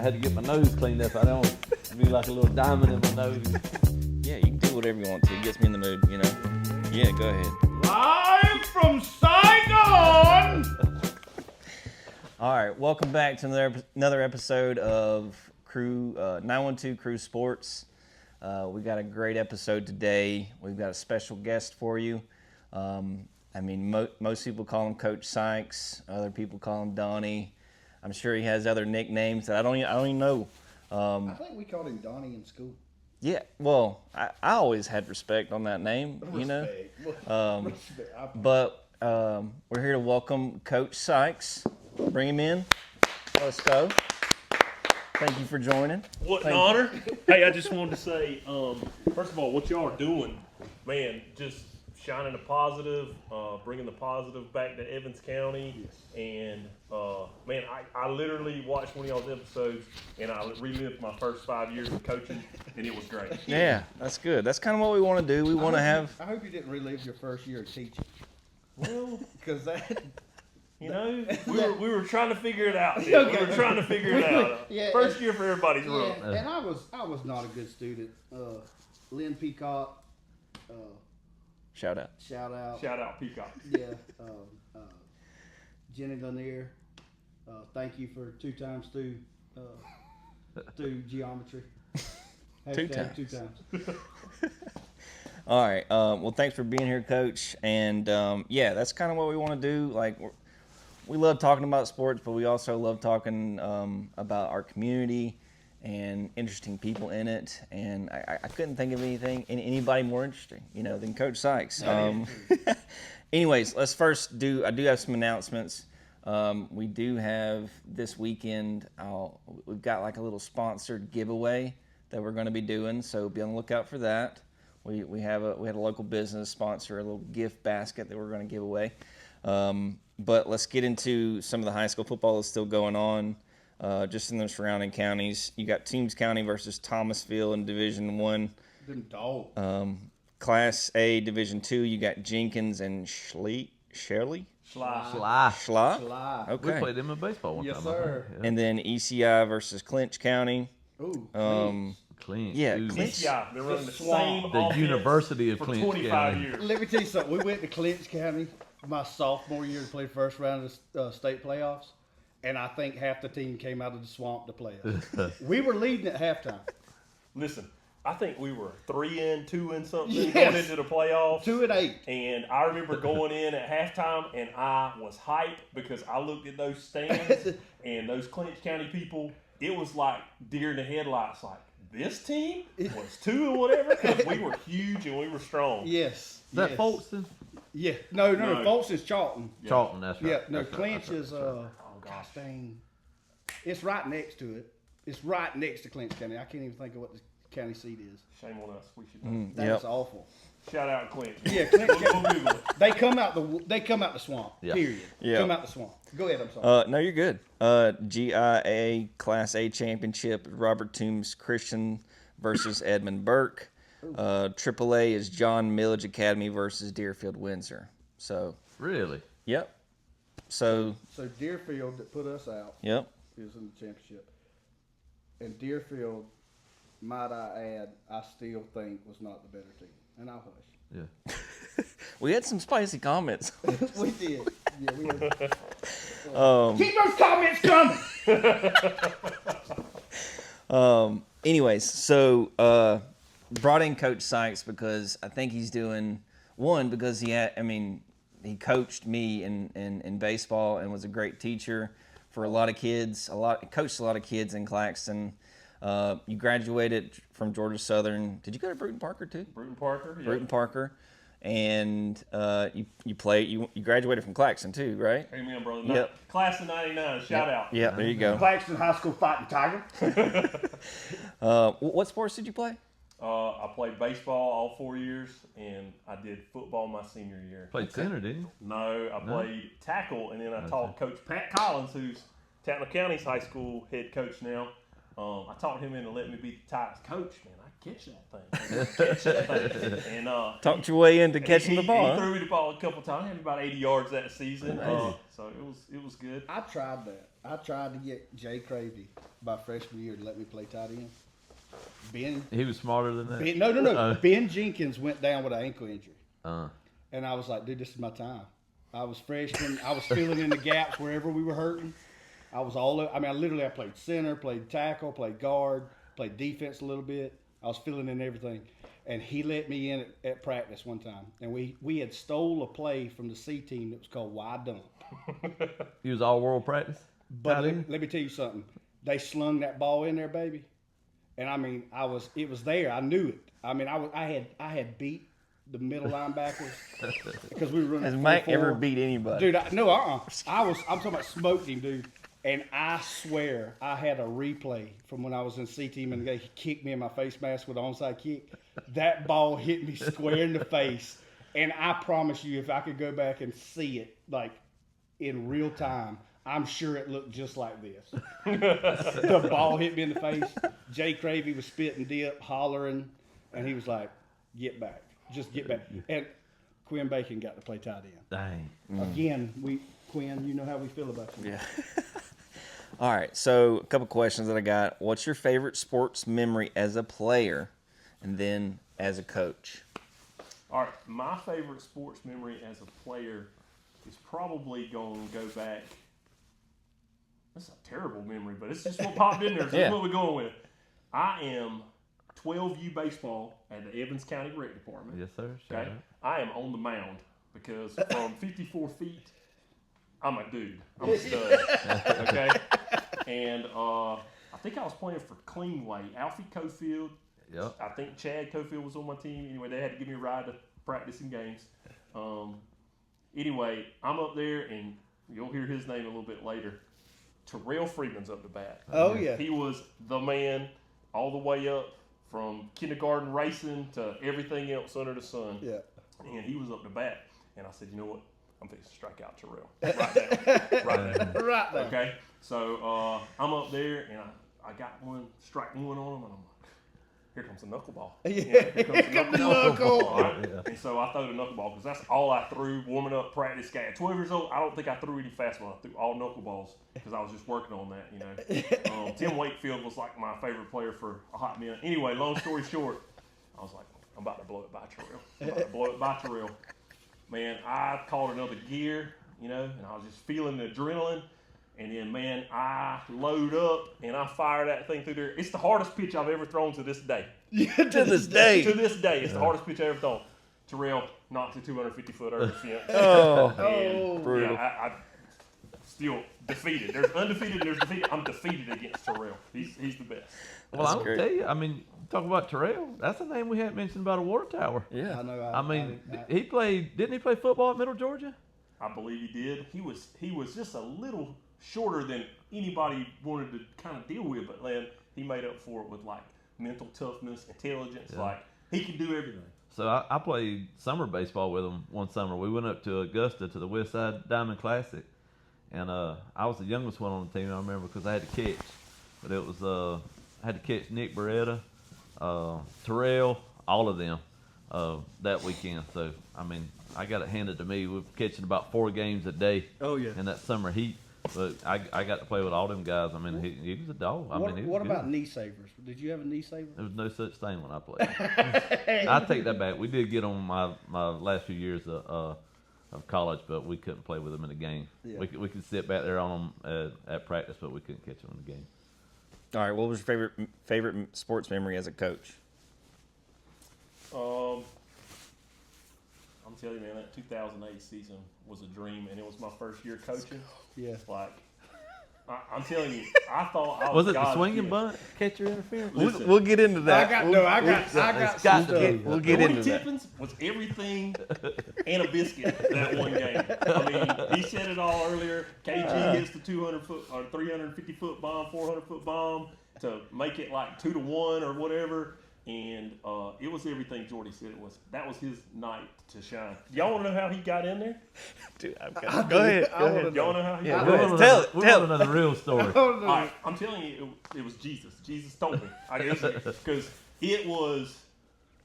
had to get my nose cleaned up. I don't want to be like a little diamond in my nose. Yeah, you can do whatever you want to. It gets me in the mood, you know. Yeah, go ahead. Live from Saigon! All right, welcome back to another episode of Crew 912 Crew Sports. We got a great episode today. We've got a special guest for you. Most people call him Coach Sikes. Other people call him Donnie. I'm sure he has other nicknames that I don't even know. I think we called him Donnie in school. Yeah, well, I always had respect on that name, you know. But we're here to welcome Coach Sikes. Bring him in. Let's go. Thank you for joining. What an honor. Hey, I just wanted to say, first of all, what y'all are doing, man, just shining a positive, bringing the positive back to Evans County. Yes. And, man, I literally watched one of y'all's episodes, and I relived my first 5 years of coaching, and it was great. Yeah, that's good. That's kind of what we want to do. We want to have... I hope you didn't relive your first year of teaching. Well, Because that... you know, we were trying to figure it out. Okay. We were trying to figure it out. Yeah, First year for everybody's rough. Yeah, and I was not a good student. Lynn Peacock, Shout out. shout out. Shout out Peacock. Yeah. Jenny Lanier, thank you for 2 times through geometry. Two Hashtag times. 2 times. All right. Well, thanks for being here, Coach. And, yeah, that's kind of what we want to do. Like, we love talking about sports, but we also love talking about our community and interesting people in it. And I couldn't think of anybody more interesting, you know, than Coach Sikes. Anyways, let's first I do have some announcements. We do have this weekend, we've got like a little sponsored giveaway that we're going to be doing, so be on the lookout for that. We had a local business sponsor a little gift basket that we're going to give away. But let's get into some of the high school football that's still going on, just in the surrounding counties. You got Toombs County versus Thomasville in Division I. Them dogs. Class A Division II, you got Jenkins and Shirley? Sly. Schla? Okay. We played them in baseball one Yes, time. sir. Yeah. And then ECI versus Clinch County. Ooh, Clinch. Yeah, Ooh. Clinch. Yeah, they're running the Swamp. same The offense University of for Clinch 25 County. years. Let me tell you something. We went to Clinch County my sophomore year to play first round of the state playoffs, and I think half the team came out of the swamp to play us. We were leading at halftime. Listen, I think we were 3-2 something Yes. going into the playoffs. 2-8. And I remember going in at halftime, and I was hyped because I looked at those stands and those Clinch County people. It was like deer in the headlights. Like, this team was 2 and whatever because we were huge and we were strong. Yes. Is that yes. Folkston? Yeah. No. No. Folks is Charlton. Charlton, that's right. Yeah. No, That's right, Clinch that's is right. Oh, gosh gosh. dang. It's right next to it. It's right next to Clinch County. I can't even think of what the county seat is. Shame on us. We should know. That's awful. Shout out Clinch. Yeah, Clinch We'll County. Google it. They come out the swamp. Yeah. Period. Yeah. Come out the swamp. Go ahead. I'm sorry. No, you're good. GIA Class A Championship, Robert Toombs Christian versus Edmund Burke. AAA is John Millage Academy versus Deerfield Windsor. So, Really? yep. So, So Deerfield that put us out yep. is in the championship, and Deerfield, might I add, I still think was not the better team. And I'll hush. Yeah. We had some spicy comments. We did. Yeah, we had. Keep those comments coming. Anyways, so brought in Coach Sikes because I think he's doing because he coached me in baseball and was a great teacher for a lot of kids. Coached a lot of kids in Claxton. You graduated from Georgia Southern. Did you go to Bruton Parker too? Bruton Parker. Yeah. Bruton Parker, and you graduated from Claxton too, right? Amen, brother. Yep. Class of 99. Shout out. Yeah, there you go. Claxton High School Fighting Tiger. What sports did you play? I played baseball all 4 years, and I did football my senior year. Played center, didn't you? No, I played tackle, and then I taught Coach Pat Collins, who's Tattnall County's high school head coach now. I talked him into letting me beat the Titans coach. Man, I catch that thing. And Talked your way into catching the ball. He threw me the ball a couple times. I had about 80 yards that season. So it was good. I tried that. I tried to get Jay Cravey my freshman year to let me play tight end. He was smarter than that. No. Ben Jenkins went down with an ankle injury. And I was like, dude, this is my time. I was freshman. I was filling in the gaps wherever we were hurting. I was I played center, played tackle, played guard, played defense a little bit. I was filling in everything. And he let me in at practice one time. And we had stole a play from the C team that was called wide dump. He was all-world practice? But let me tell you something. They slung that ball in there, baby. And it was there. I knew it. I had beat the middle linebackers because we were running. Has Mike ever beat anybody? Dude, I'm talking about smoked him, dude. And I swear I had a replay from when I was in C team and they kicked me in my face mask with an onside kick. That ball hit me square in the face. And I promise you, if I could go back and see it like in real time, I'm sure it looked just like this. The ball hit me in the face. Jay Cravey was spitting dip, hollering, and he was like, "Get back, just get back." And Quinn Bacon got to play tight end. Dang. Again, Quinn, you know how we feel about you. Yeah. All right, so a couple questions that I got. What's your favorite sports memory as a player and then as a coach? All right, my favorite sports memory as a player is probably going to go back. That's a terrible memory, but it's just what popped in there. So That's what we're going with. I am 12U baseball at the Evans County Rec Department. Yes, sir. Okay, I am on the mound because from 54 feet, I'm a dude. I'm a stud. Okay, and I think I was playing for Cleanway, Alfie Cofield. Yep. I think Chad Cofield was on my team. Anyway, they had to give me a ride to practice in games. Anyway, I'm up there, and you'll hear his name a little bit later. Terrell Freeman's up the bat. Oh, yeah. He was the man all the way up from kindergarten racing to everything else under the sun. Yeah. And he was up the bat. And I said, you know what? I'm fixing to strike out Terrell. Right there. Right there. Okay. So I'm up there, and I got strike one on him, and I'm like, here comes the knuckleball. Here comes the knuckle. Right? Yeah. And so I throw the knuckleball because that's all I threw warming up practice. At 12 years old, I don't think I threw any fastball. I threw all knuckleballs because I was just working on that, you know. Tim Wakefield was like my favorite player for a hot minute. Anyway, long story short, I was like, I'm about to blow it by Terrell. Man, I caught another gear, you know, and I was just feeling the adrenaline. And then, man, I load up and I fire that thing through there. It's the hardest pitch I've ever thrown to this day. To this day. To this day, it's the hardest pitch I've ever thrown. Terrell knocked it 250 foot over the fence. Brutal. Yeah, I still defeated. There's undefeated and there's defeated. I'm defeated against Terrell. He's the best. Well, I'm going to tell you, talk about Terrell. That's a name we hadn't mentioned about a water tower. Yeah. I know. Didn't he play football at Middle Georgia? I believe he did. He was just a little shorter than anybody wanted to kind of deal with, but man, he made up for it with like mental toughness, intelligence. Yeah. Like he can do everything. So I played summer baseball with him one summer. We went up to Augusta to the West Side Diamond Classic, and I was the youngest one on the team. I remember because I had to catch, but it was I had to catch Nick Beretta, Terrell, all of them that weekend. So I got it handed to me. We were catching about 4 games a day. Oh yeah. In that summer heat. But I got to play with all them guys. He was a dog. What about knee savers? Did you have a knee saver? There was no such thing when I played. I take that back. We did get on my last few years of college, but we couldn't play with them in the game. Yeah. We could sit back there on them at practice, but we couldn't catch them in the game. All right, what was your favorite sports memory as a coach? I'm telling you, man, that 2008 season was a dream, and it was my first year coaching. Yeah. Like, I'm telling you, I thought I was was it the swinging kid. bunt catcher interference? We'll get into that. We'll get into that. Tippins was everything and a biscuit that one game. He said it all earlier. KG hits the 200-foot or 350-foot bomb, 400-foot bomb to make it like 2-1 or whatever. and it was everything Jordy said it was. That was his night to shine. Y'all want to know how he got in there? Dude, go ahead. Y'all know how he Yeah, got go in ahead. there? We want to know the real story. All right, I'm telling you, it was Jesus. Jesus told me. I guess because it was,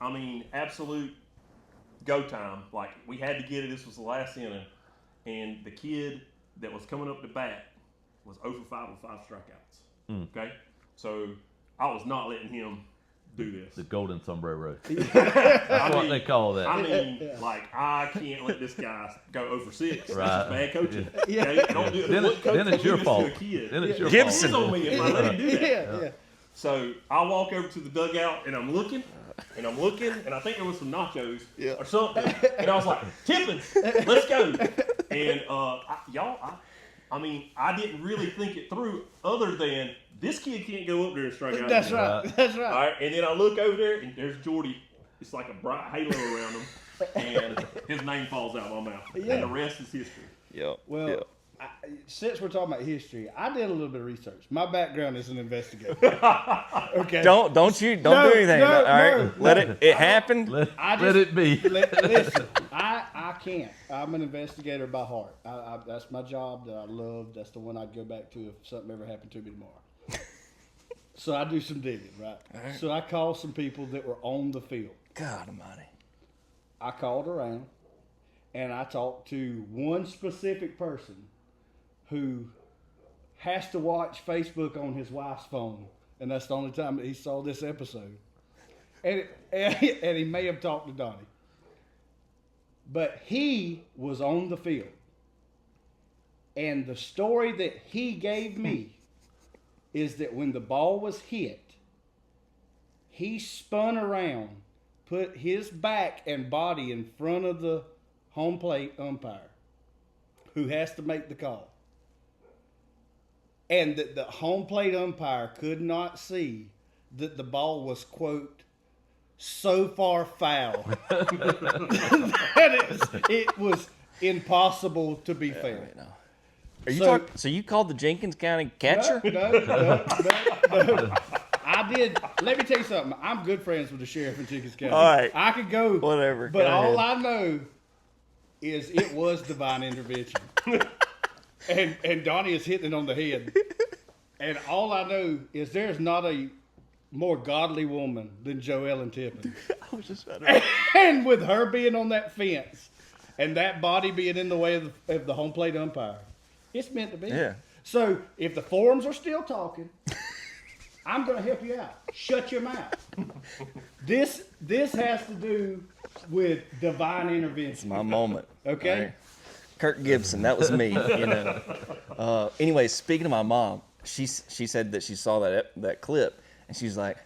I mean, absolute go time. Like, we had to get it. This was the last inning, and the kid that was coming up to bat was 0 for 5 with 5 strikeouts. Okay, so I was not letting him do this. The golden sombrero. That's what they call that. I mean, like, I can't let this guy go 0 for 6. Right. That's bad coaching. Okay? Don't do, Then, what coach then it's would do your this fault. to a kid? Then it's your Gibson. fault. It's on me if I let him do that. Yeah. So I walk over to the dugout and I'm looking, and I think there was some nachos or something. And I was like, Tippins, let's go. And I mean, I didn't really think it through other than this kid can't go up there and strike out. That's again. right. That's right. All right, and then I look over there and there's Jordy. It's like a bright halo around him, and his name falls out of my mouth. Yeah. And the rest is history. Yep. Well, yep. since we're talking about history, I did a little bit of research. My background is an investigator. Okay. Don't do anything. No, All right, no, let no. it happen. Let Let it be. Listen, I can't. I'm an investigator by heart. That's my job that I love. That's the one I'd go back to if something ever happened to me tomorrow. So I do some digging, right? So I called some people that were on the field. God Almighty. I called around, and I talked to one specific person who has to watch Facebook on his wife's phone, and that's the only time that he saw this episode. And he may have talked to Donnie. But he was on the field. And the story that he gave me is that when the ball was hit, he spun around, put his back and body in front of the home plate umpire, who has to make the call. And that the home plate umpire could not see that the ball was, quote, so far foul that it was impossible to be fair. Right now. Are you So- talking? So you called the Jenkins County catcher? No. I did. Let me tell you something. I'm good friends with the sheriff in Jenkins County. All right. I could go. Whatever. But Go all ahead. I know is it was divine intervention. and Donnie is hitting it on the head. And all I know is there's not a more godly woman than Joellen Tippin. I was just about to. And with her being on that fence and that body being in the way of the home plate umpire, it's meant to be. Yeah. So if the forums are still talking, I'm going to help you out. Shut your mouth. This has to do with divine intervention. My moment. Okay. All right. Kirk Gibson, that was me. You know. Anyway, speaking of my mom, she said that she saw that clip, and she's like,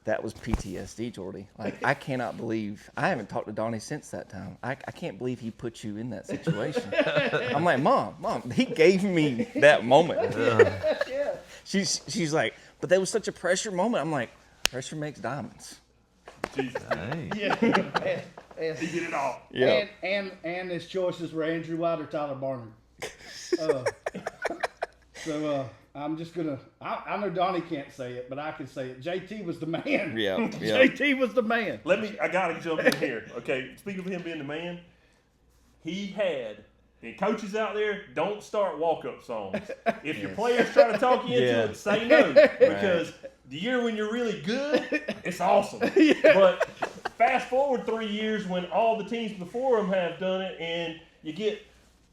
"That was PTSD, Jordy. Like, I cannot believe I haven't talked to Donnie since that time. I can't believe he put you in that situation." I'm like, Mom, he gave me that moment. Yeah. She's like, "But that was such a pressure moment." I'm like, "Pressure makes diamonds." Jesus. Hey. Yeah. He did it all. Yeah. And his choices were Andrew White or Tyler Barnard. I'm just gonna. I know Donnie can't say it, but I can say it. JT was the man. Yeah. JT was the man. I gotta jump in here. Okay, speaking of him being the man, he had, and coaches out there, don't start walk-up songs. If your players try to talk you into Yeah. it, say no. Because the year when you're really good, it's awesome. But fast forward 3 years when all the teams before him have done it, and you get,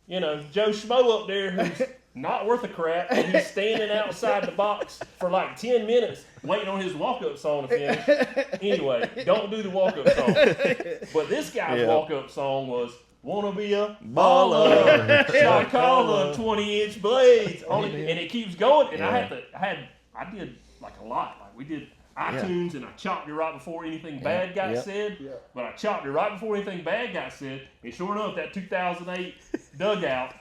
Joe Schmo up there who's not worth a crap, and he's standing outside the box for like 10 minutes waiting on his walk-up song to finish. Anyway, don't do the walk-up song. But this guy's walk-up song was, "Wanna be a baller, shot caller, 20-inch blades." And it keeps going, and I did like a lot. Like, we did iTunes, and I chopped it right before anything bad got said. Yeah. But I chopped it right before anything bad got said, and sure enough, that 2008 dugout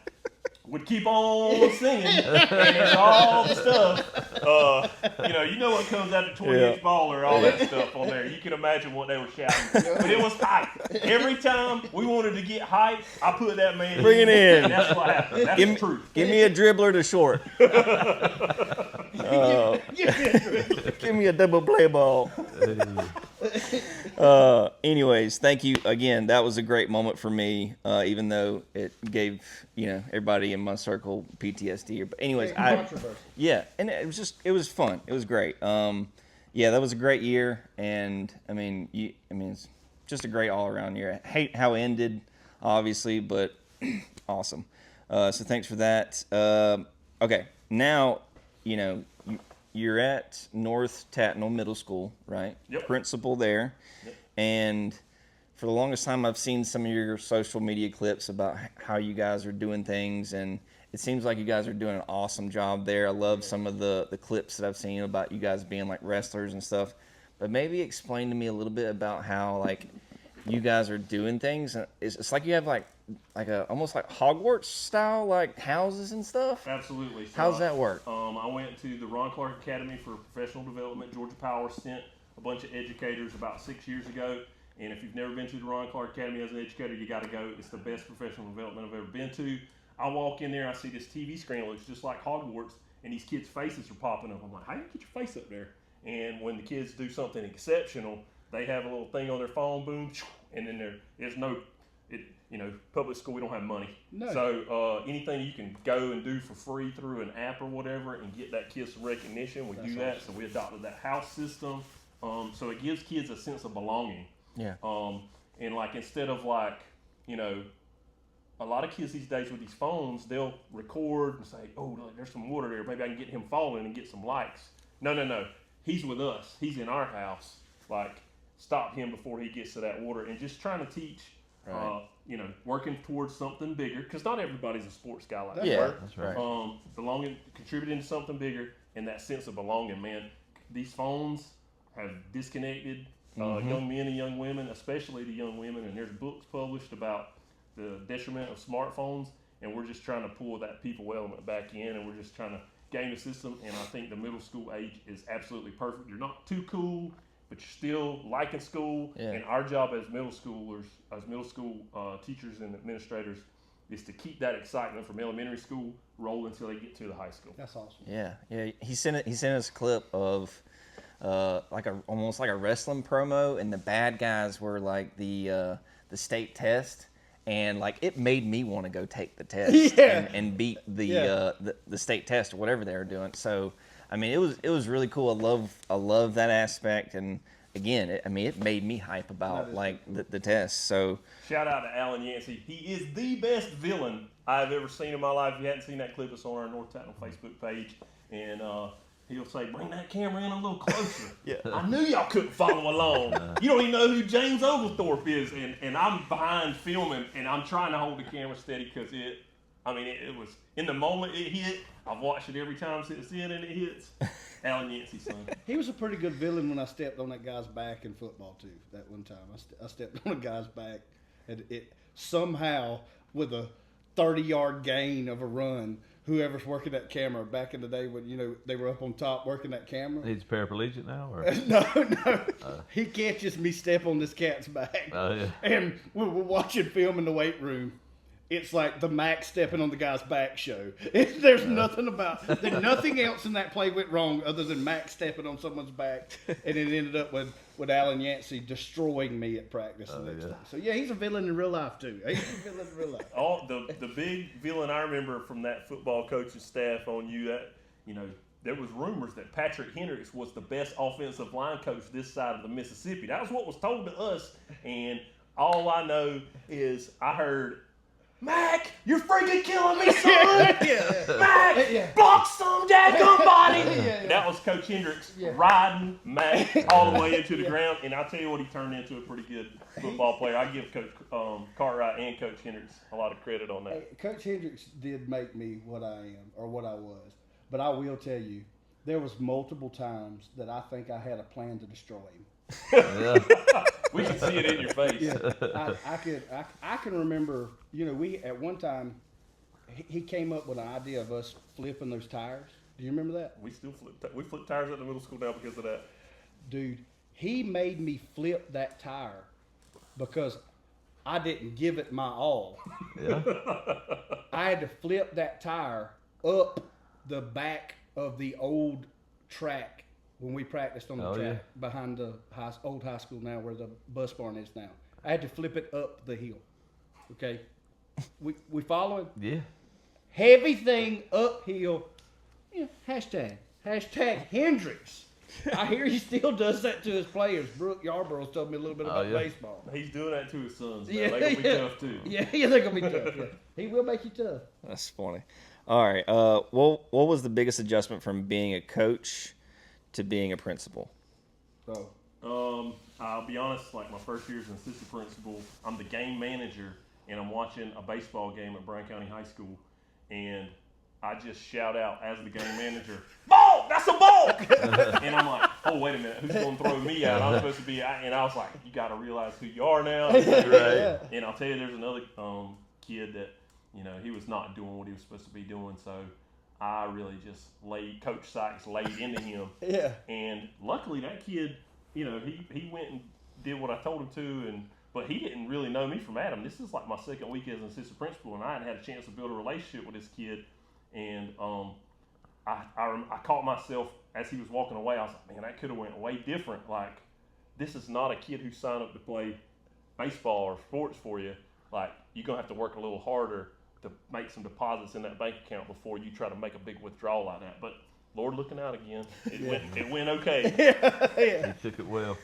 would keep on singing, and there's all the stuff. You know what comes out of 20-inch baller, all that stuff on there. You can imagine what they were shouting. But it was hype. Every time we wanted to get hype, I put that man Bring it in. And that's what happened. That's the truth. Give me a dribbler to short. Give me a double play ball. Anyways, thank you again. That was a great moment for me, even though it gave everybody in my circle PTSD. But anyways, yeah, and it was fun. It was great. Yeah, that was a great year, and it's just a great all around year. I hate how it ended, obviously, but awesome. So thanks for that. Okay, now you're at North Tattnall Middle School, right? Yep. Principal there. Yep. And for the longest time, I've seen some of your social media clips about how you guys are doing things, and it seems like you guys are doing an awesome job there. I love some of the clips that I've seen about you guys being like wrestlers and stuff. But maybe explain to me a little bit about how like you guys are doing things. It's like you have like a almost like Hogwarts style like houses and stuff. Absolutely. So, how's that work? I went to the Ron Clark Academy for Professional Development. Georgia Power sent a bunch of educators about 6 years ago. And if you've never been to the Ron Clark Academy as an educator, you got to go. It's the best professional development I've ever been to. I walk in there, I see this TV screen that looks just like Hogwarts, and these kids' faces are popping up. I'm like, how do you get your face up there? And when the kids do something exceptional, they have a little thing on their phone, boom, and then there's no, public school, we don't have money. No. So anything you can go and do for free through an app or whatever and get that kid some recognition, we do that. Awesome. So we adopted that house system. So it gives kids a sense of belonging. Yeah. And like instead of like, a lot of kids these days with these phones, they'll record and say, oh, look, there's some water there. Maybe I can get him falling and get some likes. No. He's with us. He's in our house. Like, stop him before he gets to that water. And just trying to teach, Right. working towards something bigger. Because not everybody's a sports guy like Yeah, that. that's right. Belonging, contributing to something bigger, and that sense of belonging, man. These phones have disconnected young men and young women, especially the young women. And there's books published about the detriment of smartphones, and we're just trying to pull that people element back in, and we're just trying to game the system. And I think the middle school age is absolutely perfect. You're not too cool, but you're still liking school. Yeah. And our job as middle schoolers, as middle school teachers and administrators, is to keep that excitement from elementary school roll until they get to the high school. That's awesome. Yeah. He sent us a clip of almost like a wrestling promo, and the bad guys were like the state test. And like it made me want to go take the test and beat the state test or whatever they were doing. So I mean, it was really cool. I love that aspect. And again, it made me hype about like the test. So shout out to Alan Yancey. He is the best villain I've ever seen in my life. If you hadn't seen that clip, it's on our North Tattnall Facebook page. And he'll say, bring that camera in a little closer. Yeah. I knew y'all couldn't follow along. You don't even know who James Oglethorpe is. And I'm behind filming, and I'm trying to hold the camera steady because it was, in the moment it hit, I've watched it every time since then, and it hits. Alan Yancey's son. He was a pretty good villain when I stepped on that guy's back in football, too, that one time. I stepped on a guy's back, and it somehow, with a 30-yard gain of a run, whoever's working that camera back in the day when they were up on top working that camera. He's paraplegic now, or No. He catches me step on this cat's back. Oh yeah. And we're watching film in the weight room. It's like the Max stepping on the guy's back show. There's nothing else in that play went wrong other than Max stepping on someone's back, and it ended up with Alan Yancey destroying me at practice the next day. So yeah, he's a villain in real life too. He's a villain in real life. The big villain I remember from that football coaching staff on there was rumors that Patrick Hendricks was the best offensive line coach this side of the Mississippi. That was what was told to us, and all I know is I heard, Mac, you're freaking killing me, son! Mac, block some daggum body! That was Coach Hendricks riding Mac all the way into the ground, and I'll tell you what, he turned into a pretty good football player. I give Coach Cartwright and Coach Hendricks a lot of credit on that. Hey, Coach Hendricks did make me what I am, or what I was. But I will tell you, there was multiple times that I think I had a plan to destroy him. Yeah. We can see it in your face. Yeah, I can remember, we at one time, he came up with an idea of us flipping those tires. Do you remember that? We still flip tires at the middle school now because of that. Dude, he made me flip that tire because I didn't give it my all. Yeah. I had to flip that tire up the back of the old track when we practiced on the track behind the old high school now where the bus barn is now. I had to flip it up the hill. Okay? We following? Yeah. Heavy thing uphill. Yeah, hashtag Hendricks. I hear he still does that to his players. Brooke Yarborough's told me a little bit about baseball. He's doing that to his sons. Man. They're going to be tough, too. Yeah, they're going to be tough. Yeah. He will make you tough. That's funny. All right. What was the biggest adjustment from being a coach to being a principal? I'll be honest, like my first year as an assistant principal, I'm the game manager, and I'm watching a baseball game at Brown County High School, and I just shout out as the game manager, "Ball! That's a ball!" And I'm like, "Oh, wait a minute, who's going to throw me out? I'm supposed to be." And I was like, "You got to realize who you are now." Right. And I'll tell you, there's another kid that, he was not doing what he was supposed to be doing, so I really just Coach Sikes laid into him. Yeah. And luckily that kid, he went and did what I told him to, but he didn't really know me from Adam. This is like my second week as an assistant principal, and I hadn't had a chance to build a relationship with this kid. And I caught myself as he was walking away. I was like, man, that could have went way different. Like, this is not a kid who signed up to play baseball or sports for you. Like, you're going to have to work a little harder to make some deposits in that bank account before you try to make a big withdrawal like that. But Lord looking out again. It went okay. He took it well.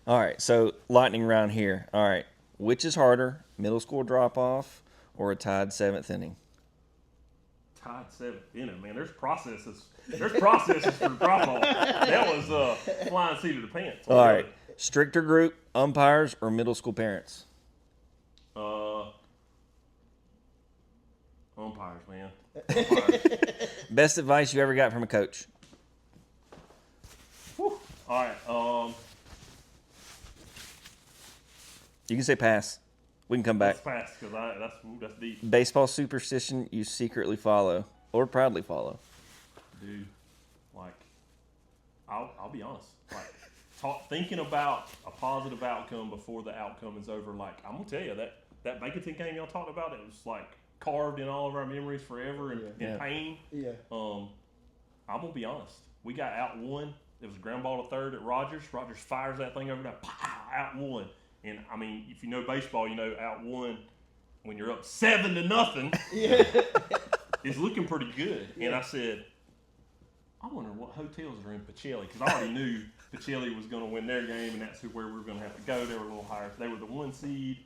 All right, so lightning round here. All right, which is harder, middle school drop-off or a tied 7th inning? Tied 7th inning, man. There's processes. There's processes for drop-off. That was flying seat of the pants. All right, stricter group, umpires, or middle school parents? Umpires, man. Umpires. Best advice you ever got from a coach? Whew. All right. You can say pass. We can come back. Let's pass because that's deep. Baseball superstition you secretly follow or proudly follow? Dude, like, I'll be honest. Like, thinking about a positive outcome before the outcome is over. Like, I'm gonna tell you that Baconton game y'all talked about, it was like carved in all of our memories forever in pain. Yeah. I'm gonna be honest. We got out one. It was a ground ball to third at Rogers. Rogers fires that thing over there. Pow, out one. And I mean, if you know baseball, you know out one when you're up 7-0. Yeah. It's looking pretty good. Yeah. And I said, I wonder what hotels are in Pacelli, because I already knew Pacelli was going to win their game, and that's where we were going to have to go. They were a little higher. They were the 1 seed,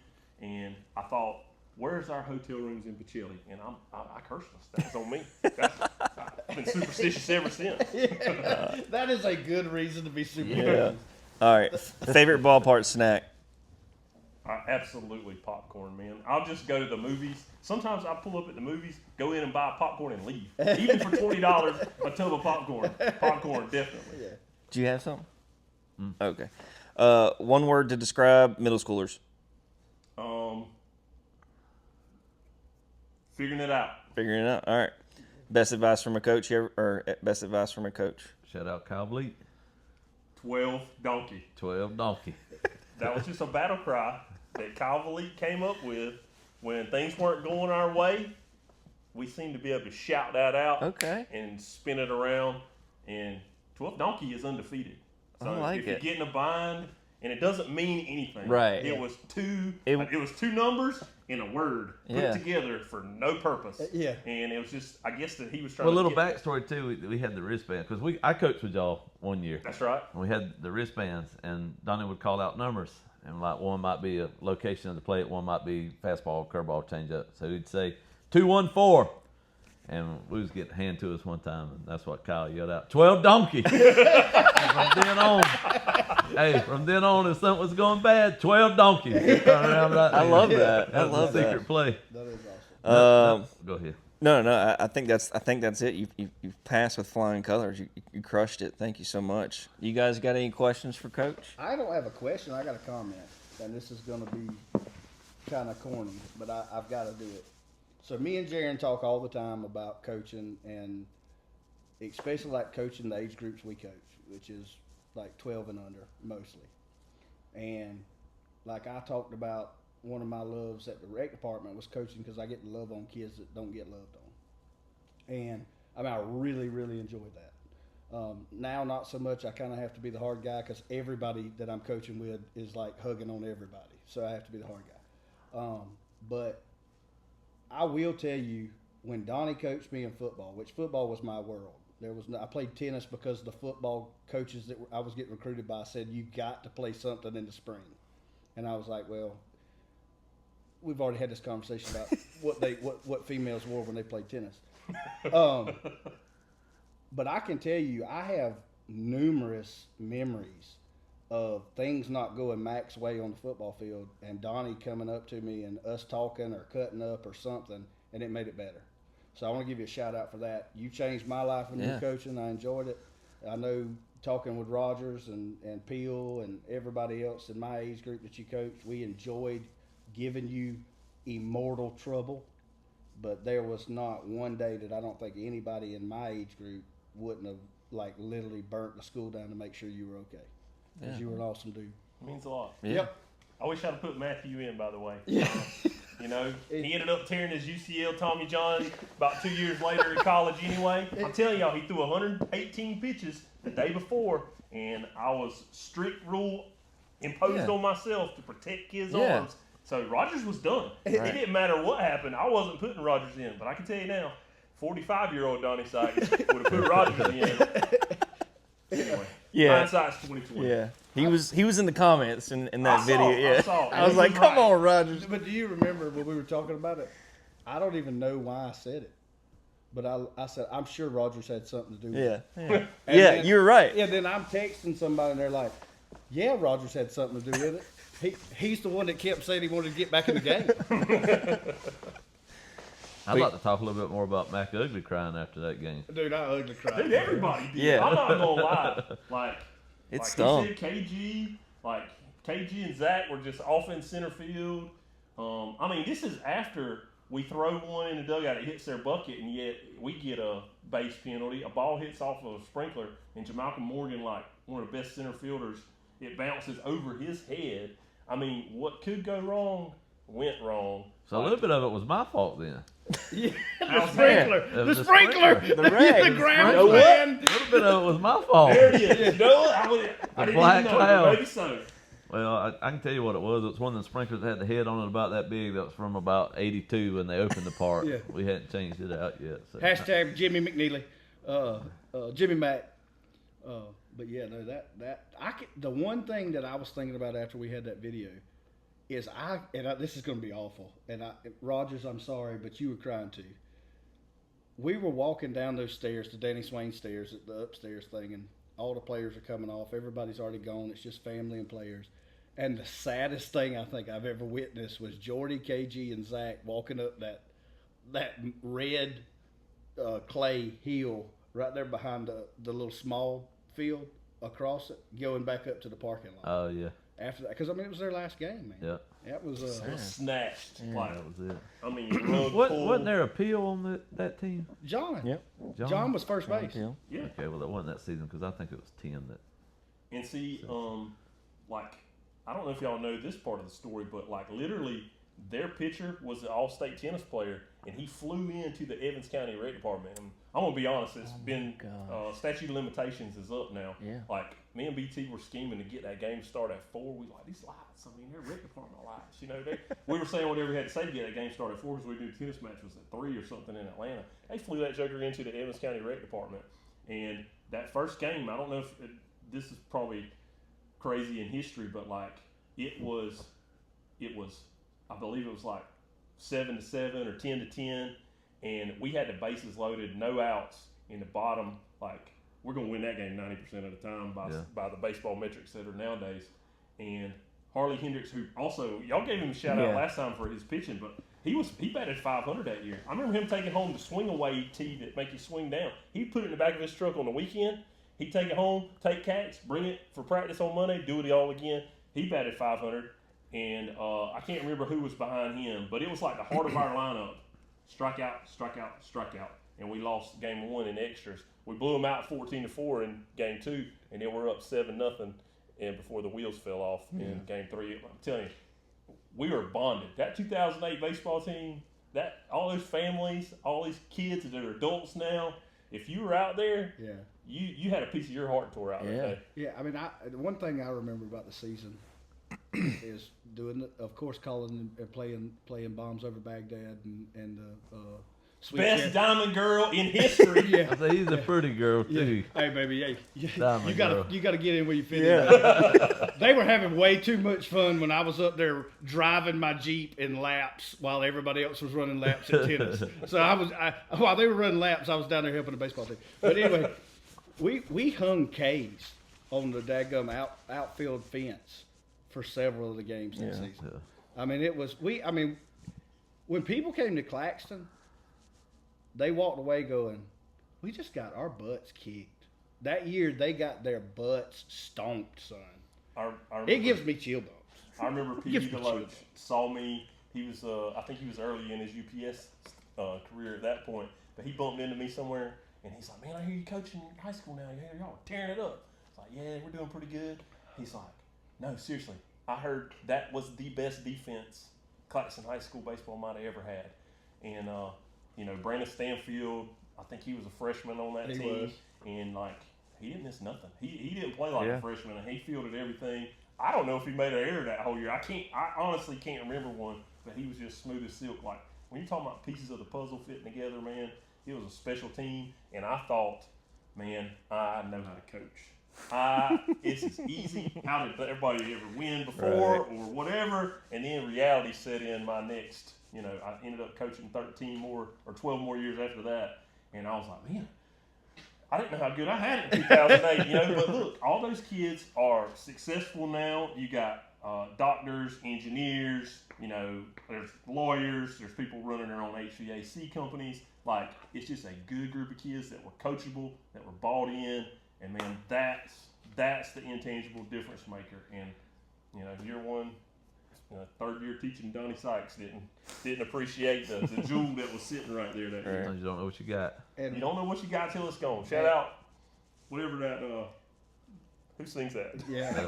and I thought, where's our hotel rooms in Pacelli? And I cursed us. That's on me. I've been superstitious ever since. Yeah. That is a good reason to be superstitious. Yeah. All right. Favorite ballpark snack? Absolutely popcorn, man. I'll just go to the movies. Sometimes I pull up at the movies, go in and buy popcorn and leave. Even for $20, a tub of popcorn. Popcorn, definitely. Yeah. Do you have something? Okay. One word to describe middle schoolers. Figuring it out. Figuring it out. All right. Best advice from a coach best advice from a coach? Shout out Kyle Bleak. 12 donkey. 12 donkey. That was just a battle cry that Kyle Bleak came up with when things weren't going our way. We seemed to be able to shout that out. Okay. And spin it around. And 12 donkey is undefeated. So I like if you get in a bind, and it doesn't mean anything. Right. It was two numbers and a word put together for no purpose. Yeah. And it was just, I guess that he was trying to. Well, a little get backstory too. We had the wristband because I coached with y'all one year. That's right. And we had the wristbands, and Donnie would call out numbers, and like one might be a location of the plate, one might be fastball, curveball, changeup. So he'd say 214. And we was getting hand to us one time, and that's what Kyle yelled out, 12 donkey. From then on, if something was going bad, 12 donkey. Turn around right there. I love that. That was a secret play. That is awesome. Go ahead. No. I think that's it. You've passed with flying colors. You crushed it. Thank you so much. You guys got any questions for Coach? I don't have a question. I got a comment, and this is going to be kind of corny, but I've got to do it. So me and Jaron talk all the time about coaching, and especially like coaching the age groups we coach, which is like 12 and under mostly. And like I talked about, one of my loves at the rec department was coaching because I get to love on kids that don't get loved on. And I mean, I really, really enjoyed that. Now, not so much. I kind of have to be the hard guy because everybody that I'm coaching with is like hugging on everybody. So I have to be the hard guy. But I will tell you, when Donnie coached me in football, which football was my world, I played tennis because the football coaches that I was getting recruited by said, you got to play something in the spring. And I was like, well, we've already had this conversation about what females wore when they played tennis. But I can tell you, I have numerous memories of things not going Mac's way on the football field and Donnie coming up to me and us talking or cutting up or something, and it made it better. So I want to give you a shout out for that. You changed my life when you were coaching. I enjoyed it. I know talking with Rogers and Peel and everybody else in my age group that you coached, we enjoyed giving you immortal trouble. But there was not one day that I don't think anybody in my age group wouldn't have like literally burnt the school down to make sure you were okay. Because you were an awesome dude. It means a lot. Yeah. Yep. I wish I'd have put Matthew in, by the way. Yeah. You know, he ended up tearing his UCL Tommy John about 2 years later in college anyway. I'm telling y'all, he threw 118 pitches the day before, and I was strict rule imposed on myself to protect his arms. So Rogers was done. It didn't matter what happened. I wasn't putting Rogers in, but I can tell you now, 45-year-old Donnie Sikes would have put Rogers in. Anyway, hindsight's 2020. Yeah. He was in the comments in that video. I Yeah. saw it. I was like, come on, Rogers. But do you remember when we were talking about it? I don't even know why I said it. But I said, I'm sure Rogers had something to do with it. Yeah. And Yeah, then- you're right. Yeah, then I'm texting somebody and they're like, yeah, Rogers had something to do with it. He's the one that kept saying he wanted to get back in the game. I'd like to talk a little bit more about Mac Ugly crying after that game. Dude, I ugly cried. Dude, everybody did. Yeah. I'm not gonna lie. Like It like stung. you said, KG and Zach were just off in center field. I mean, this is after we throw one in the dugout, it hits their bucket, and yet we get a base penalty. A ball hits off of a sprinkler, and Jamalcolm Morgan, like one of the best center fielders, it bounces over his head. I mean, what could go wrong went wrong. So a little bit of it was my fault then. Yeah, How's the sprinkler. It was The the sprinkler. sprinkler. The rag. The ground A little fan. bit of it was my fault. There it is. You know what? I didn't black even know, cloud. but maybe so. Well, I can tell you what it was. It was one of the sprinklers that had the head on it about that big. That was from about '82 when they opened the park. Yeah. We hadn't changed it out yet. So. Hashtag Jimmy McNeely. Jimmy Mack. But yeah, no, the one thing that I was thinking about after we had that video is this is going to be awful. And Rogers, I'm sorry, but you were crying too. We were walking down those stairs, the Danny Swain stairs, at the upstairs thing, and all the players are coming off. Everybody's already gone. It's just family and players. And the saddest thing I think I've ever witnessed was Jordy, KG, and Zach walking up that red clay hill right there behind the little small field across it, going back up to the parking lot. Oh yeah. After that, because I mean it was their last game, man. Yeah. That was It was snatched. Like, That was it. I mean, rug pull. Wasn't there a Peel on that team? John. Yep. John was first base. Yeah. Yeah. Okay, well that wasn't that season because I think it was 10 that. And see, like, I don't know if y'all know this part of the story, but like literally their pitcher was an all-state tennis player, and he flew into the Evans County Rec Department. And I'm gonna be honest, it's been statute of limitations is up now. Yeah. Like me and BT were scheming to get that game started at 4. We like these lights. I mean, they're Rec Department lights. You know, we were saying whatever we had to say to get that game started at 4 because we knew the tennis match was at 3 or something in Atlanta. They flew that joker into the Evans County Rec Department, and that first game, I don't know if this is probably crazy in history, but like it was. I believe it was like 7-7 or 10-10, and we had the bases loaded, no outs in the bottom. Like we're gonna win that game 90% of the time by the baseball metrics that are nowadays. And Harley Hendricks, who also y'all gave him a shout out last time for his pitching, but he batted 500 that year. I remember him taking home the swing away tee that make you swing down. He put it in the back of his truck on the weekend. He'd take it home, take catch, bring it for practice on Monday, do it all again. He batted 500. And I can't remember who was behind him, but it was like the heart of our lineup. Strikeout, strikeout, strikeout. And we lost game 1 in extras. We blew them out 14-4 in game 2, and then we're up 7-0 and before the wheels fell off in game 3. I'm telling you, we were bonded. That 2008 baseball team, all those families, all these kids that are adults now, if you were out there, you had a piece of your heart tore out that day. Yeah, I mean, one thing I remember about the season is calling and playing Bombs Over Baghdad and Sweet Best Chef. diamond girl in history. Yeah. I say he's a pretty girl too. Hey baby, hey, you Diamond girl. gotta get in where you fit in. They were having way too much fun when I was up there driving my Jeep in laps while everybody else was running laps at tennis. So while they were running laps, I was down there helping the baseball team. But anyway, we hung K's on the daggum outfield fence for several of the games this season. Yeah. I mean, when people came to Claxton, they walked away going, we just got our butts kicked. That year, they got their butts stomped, son. I It gives me chill bumps. I remember P.D. Gives me Deloach chills. saw me. He was, I think he was early in his UPS career at that point, but he bumped into me somewhere, and he's like, man, I hear you coaching high school now. Y'all are tearing it up. It's like, yeah, we're doing pretty good. He's like, no, seriously. I heard that was the best defense Claxton High School baseball might have ever had. And, Brandon Stanfield, I think he was a freshman on that team. Was. And, he didn't miss nothing. He didn't play like a freshman, and he fielded everything. I don't know if he made an error that whole year. I honestly can't remember one, but he was just smooth as silk. Like, when you're talking about pieces of the puzzle fitting together, man, it was a special team. And I thought, man, I know how to coach. It's as easy. How did everybody ever win before or whatever? And then reality set in my next, I ended up coaching 13 more or 12 more years after that. And I was like, man, I didn't know how good I had it in 2008, But look, all those kids are successful now. You got doctors, engineers, there's lawyers, there's people running their own HVAC companies. Like, it's just a good group of kids that were coachable, that were bought in. And man, that's the intangible difference maker. And year one, third year teaching Donnie Sikes didn't appreciate the jewel that was sitting right there that year. You don't know what you got. And You don't know what you got till it's gone. Shout out, whatever that. Who sings that? yeah.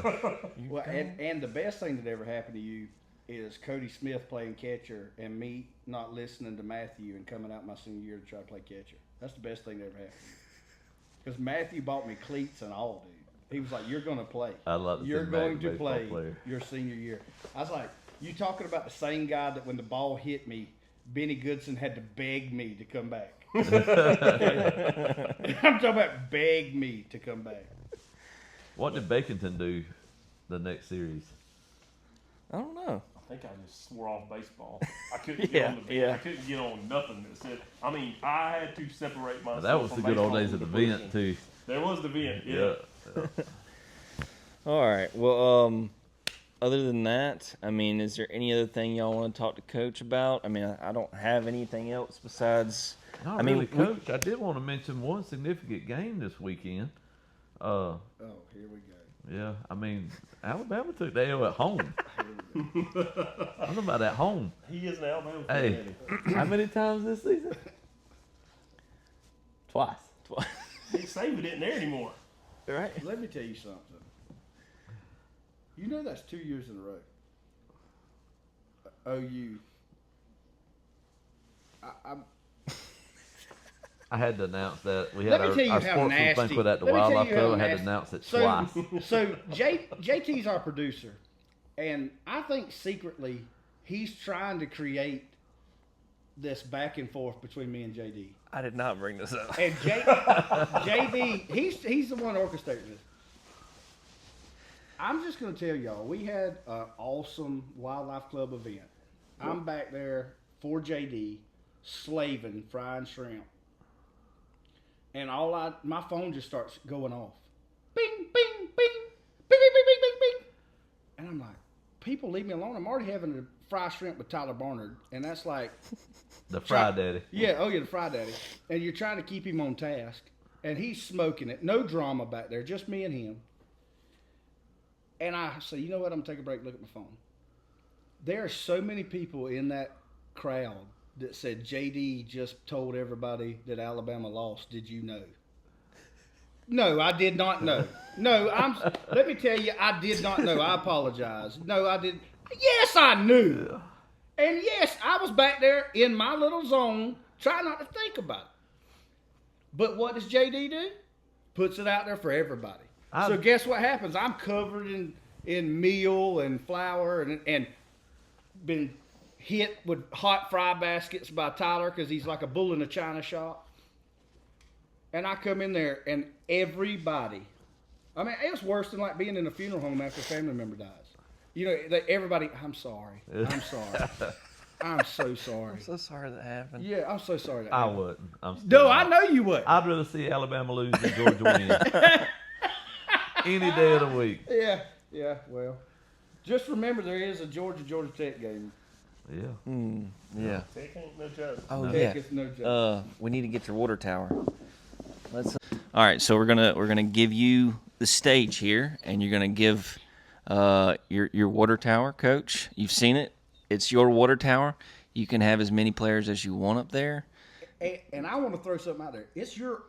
Well, and the best thing that ever happened to you is Cody Smith playing catcher and me not listening to Matthew and coming out my senior year to try to play catcher. That's the best thing that ever happened to me. Because Matthew bought me cleats and all, dude. He was like, "You're going to play. I'd love to see You're going to baseball play player. your senior year." I was like, "You talking about the same guy that when the ball hit me, Benny Goodson had to beg me to come back." I'm talking about beg me to come back. What did Baconton do the next series? I don't know. I think I just swore off baseball. I couldn't get on the I couldn't get on nothing that said. I mean, I had to separate myself. That was from the good old baseball days of the from vent football. too. There was the vent, yeah. All right. Well, other than that, I mean, is there any other thing y'all want to talk to Coach about? I mean, I don't have anything else besides. Not really, Coach. I did want to mention one significant game this weekend. Oh, here we go. Yeah, I mean, Alabama took the L at home. I don't know about at home. He is an Alabama fan. Hey, how many times this season? Twice. Nick Saban isn't there anymore. Right. Let me tell you something. You know that's 2 years in a row. OU. I had to announce that we Let had me tell you our how sportsman's nasty. banquet at the Let me tell Wildlife you how Club. I had to nasty. announce it So, twice. so JT's our producer, and I think secretly he's trying to create this back and forth between me and JD. I did not bring this up. And JD, he's the one orchestrating this. I'm just going to tell y'all, we had an awesome Wildlife Club event. I'm back there for JD, slaving, frying shrimp. And my phone just starts going off. Bing, bing, bing, bing, bing, bing, bing, bing, bing. And I'm like, people leave me alone. I'm already having to fry shrimp with Tyler Barnard. And that's like... The Fry Daddy. Yeah, the Fry Daddy. And you're trying to keep him on task. And he's smoking it. No drama back there, just me and him. And I say, you know what? I'm going to take a break, look at my phone. There are so many people in that crowd that said JD just told everybody that Alabama lost. Did you know? No, I did not know. No, let me tell you, I did not know. I apologize. No, I didn't. Yes, I knew. And yes, I was back there in my little zone trying not to think about it. But what does JD do? puts it out there for everybody. So guess what happens? I'm covered in meal and flour and been hit with hot fry baskets by Tyler because he's like a bull in a china shop. And I come in there and everybody, I mean, it's worse than like being in a funeral home after a family member dies. You know, everybody, I'm sorry. I'm sorry. I'm so sorry. I'm so sorry that happened. Yeah, I'm so sorry that I happened. wouldn't. No, I know you would. I'd rather see Alabama lose than Georgia win. Any day of the week. Yeah, well. Just remember there is a Georgia Tech game. Yeah. Yeah. Tech ain't no joke. Oh Tech yeah. is no joke. We need to get your water tower. Let's. All right, so we're gonna give you the stage here, and you're gonna give your water tower, Coach. You've seen it. It's your water tower. You can have as many players as you want up there. And I want to throw something out there. It's your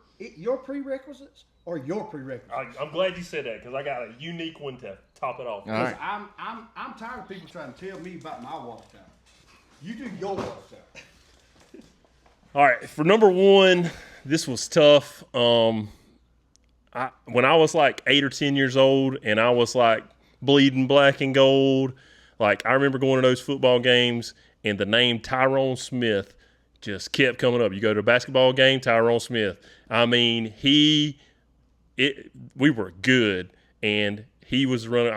prerequisites or your prerequisites. I'm glad you said that because I got a unique one to top it off. All right. I'm tired of people trying to tell me about my water tower. You do your water tower. All right, for number one, this was tough. When I was like 8 or 10 years old and I was like bleeding black and gold, like I remember going to those football games and the name Tyrone Smith just kept coming up. You go to a basketball game, Tyrone Smith. I mean, we were good, and he was running.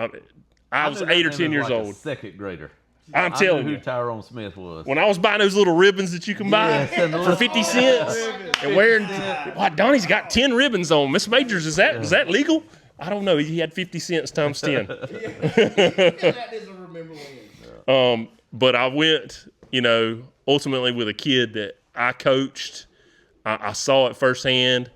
I was knew that 8 or man 10 was years like a old. second grader. I'm I telling knew you. who Tyrone Smith was. When I was buying those little ribbons that you can buy Yes, and the for little- 50 cents and wearing, wow, Donnie's got 10 ribbons on. Miss Majors, is that legal? I don't know. He had 50 cents times 10. That doesn't remember when. But I went, ultimately with a kid that I coached. I saw it firsthand.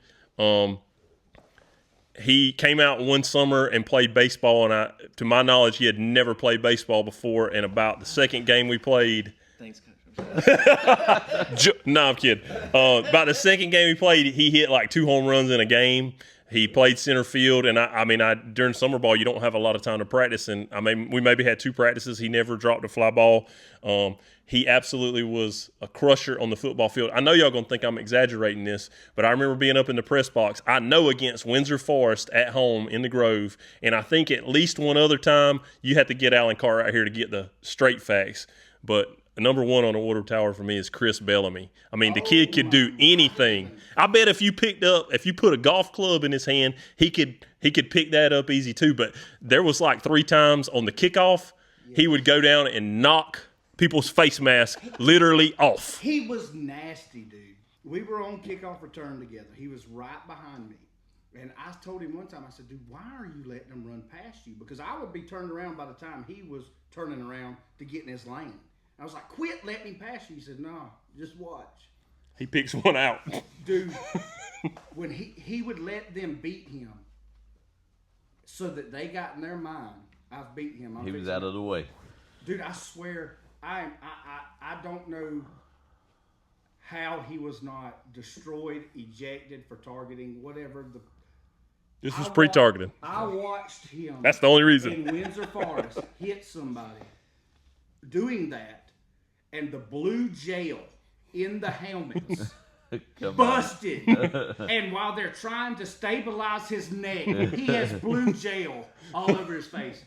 He came out one summer and played baseball, and to my knowledge, he had never played baseball before. And about the second game we played, Thanks, Coach. no, I'm kidding. About the second game we played, he hit like 2 home runs in a game. He played center field, and I mean, during summer ball, you don't have a lot of time to practice. And I mean, we maybe had 2 practices. He never dropped a fly ball. He absolutely was a crusher on the football field. I know y'all gonna think I'm exaggerating this, but I remember being up in the press box. I know against Windsor Forest at home in the Grove, and I think at least one other time you had to get Alan Carr out here to get the straight facts. But number one on the water tower for me is Chris Bellamy. I mean, the kid could do anything. I bet if you put a golf club in his hand, he could pick that up easy too. But there was like 3 times on the kickoff, he would go down and knock people's face mask literally off. He was nasty, dude. We were on kickoff return together. He was right behind me. And I told him one time, I said, dude, why are you letting them run past you? Because I would be turned around by the time he was turning around to get in his lane. I was like, quit letting him pass you. He said, no, just watch. He picks one out. Dude, when he would let them beat him so that they got in their mind, I've beat him. He was out of the way. Dude, I swear, I don't know how he was not destroyed, ejected for targeting, whatever. This was pre-targeted. I watched him. That's the only reason. In Windsor Forest, hit somebody doing that, and the blue gel in the helmets busted. And while they're trying to stabilize his neck, he has blue gel all over his face.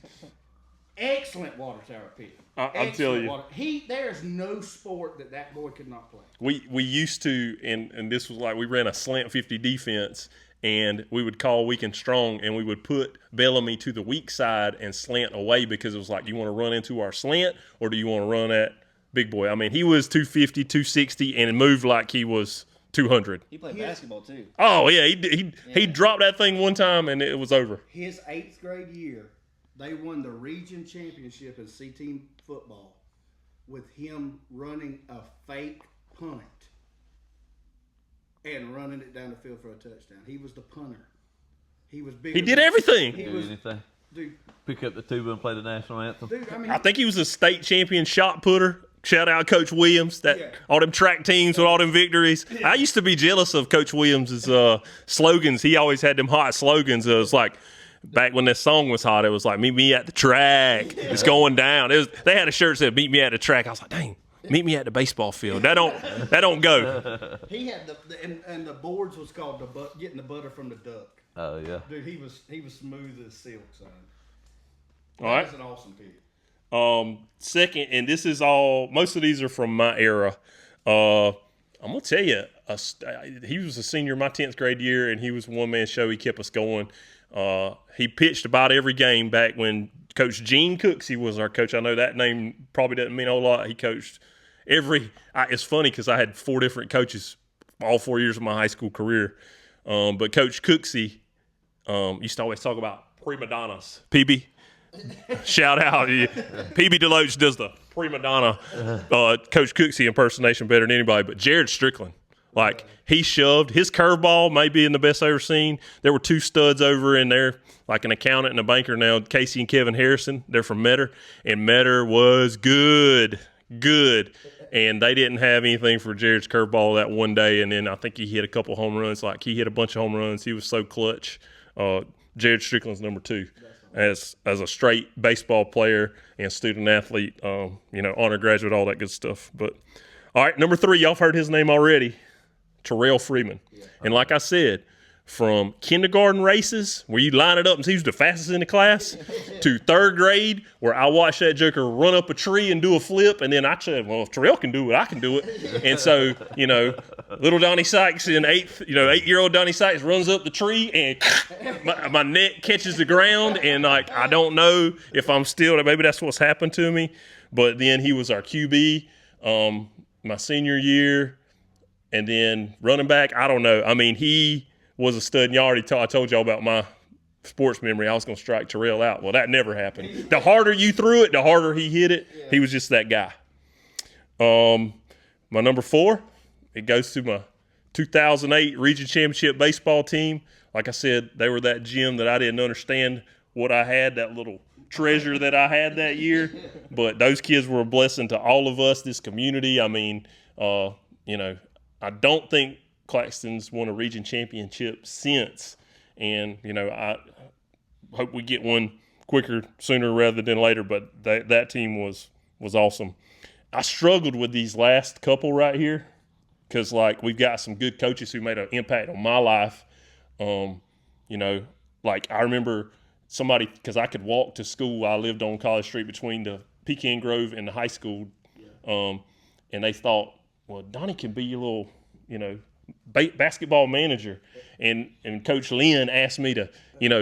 Excellent water tower pit. I'm telling you. There's no sport that boy could not play. We used to, and this was like, we ran a slant 50 defense, and we would call weak and strong, and we would put Bellamy to the weak side and slant away because it was like, do you want to run into our slant or do you want to run at big boy? I mean, he was 250, 260, and moved like he was 200. He played basketball too. Oh, yeah. He dropped that thing one time, and it was over. His 8th grade year, they won the region championship in C-team football with him running a fake punt and running it down the field for a touchdown. He was the punter. He was big. He did everything. He Do was, anything. dude, Pick up the tuba and play the national anthem. dude, I mean, I think he was a state champion shot putter. Shout out Coach Williams. Yeah. All them track teams with all them victories. I used to be jealous of Coach Williams' slogans. He always had them hot slogans. It was like, back when this song was hot, it was like, meet me at the track. It's going down. They had a shirt that said, meet me at the track. I was like, dang, meet me at the baseball field. That don't go. he had and the boards was called getting the butter from the duck. Oh yeah. Dude, he was smooth as silk, son. All right. That's an awesome pick. Second, and this is all. Most of these are from my era. I'm gonna tell you, he was a senior my 10th grade year, and he was a one-man show. He kept us going. He pitched about every game back when Coach Gene Cooksey was our coach. I know that name probably doesn't mean a whole lot. He coached it's funny because I had 4 different coaches all 4 years of my high school career. But Coach Cooksey used to always talk about prima donnas. PB, shout out. PB Deloach does the prima donna Coach Cooksey impersonation better than anybody. But Jared Strickland, like, he shoved. His curveball may be in the best I've ever seen. There were 2 studs over in there, like an accountant and a banker now, Casey and Kevin Harrison. They're from Metter, and Metter was good. And they didn't have anything for Jared's curveball that one day, and then I think he hit a couple home runs. Like, he hit a bunch of home runs. He was so clutch. Jared Strickland's number 2 as a straight baseball player and student athlete, honor graduate, all that good stuff. But all right, number 3, y'all have heard his name already, Terrell Freeman. Yeah. And like I said, from kindergarten races where you line it up and see who's the fastest in the class to 3rd grade where I watched that joker run up a tree and do a flip, and then I said, well, if Terrell can do it, I can do it. And so, little Donnie Sikes in 8-year-old Donnie Sikes runs up the tree, and my neck catches the ground, and like, I don't know if I'm still, maybe that's what's happened to me, but then he was our QB my senior year, and then running back, I don't know. I mean, he was a stud, and I told y'all about my sports memory. I was going to strike Terrell out. Well, that never happened. The harder you threw it, the harder he hit it. Yeah. He was just that guy. My number 4, it goes to my 2008 Region Championship baseball team. Like I said, they were that gym that I didn't understand what I had, that little treasure that I had that year. But those kids were a blessing to all of us, this community. I mean, I don't think Claxton's won a region championship since, and I hope we get one quicker, sooner rather than later. But that team was awesome. I struggled with these last couple right here because, like, we've got some good coaches who made an impact on my life. Like, I remember somebody, because I could walk to school. I lived on College Street between the Pecan Grove and the high school, and they thought, well, Donnie can be your little, basketball manager. And Coach Lynn asked me to,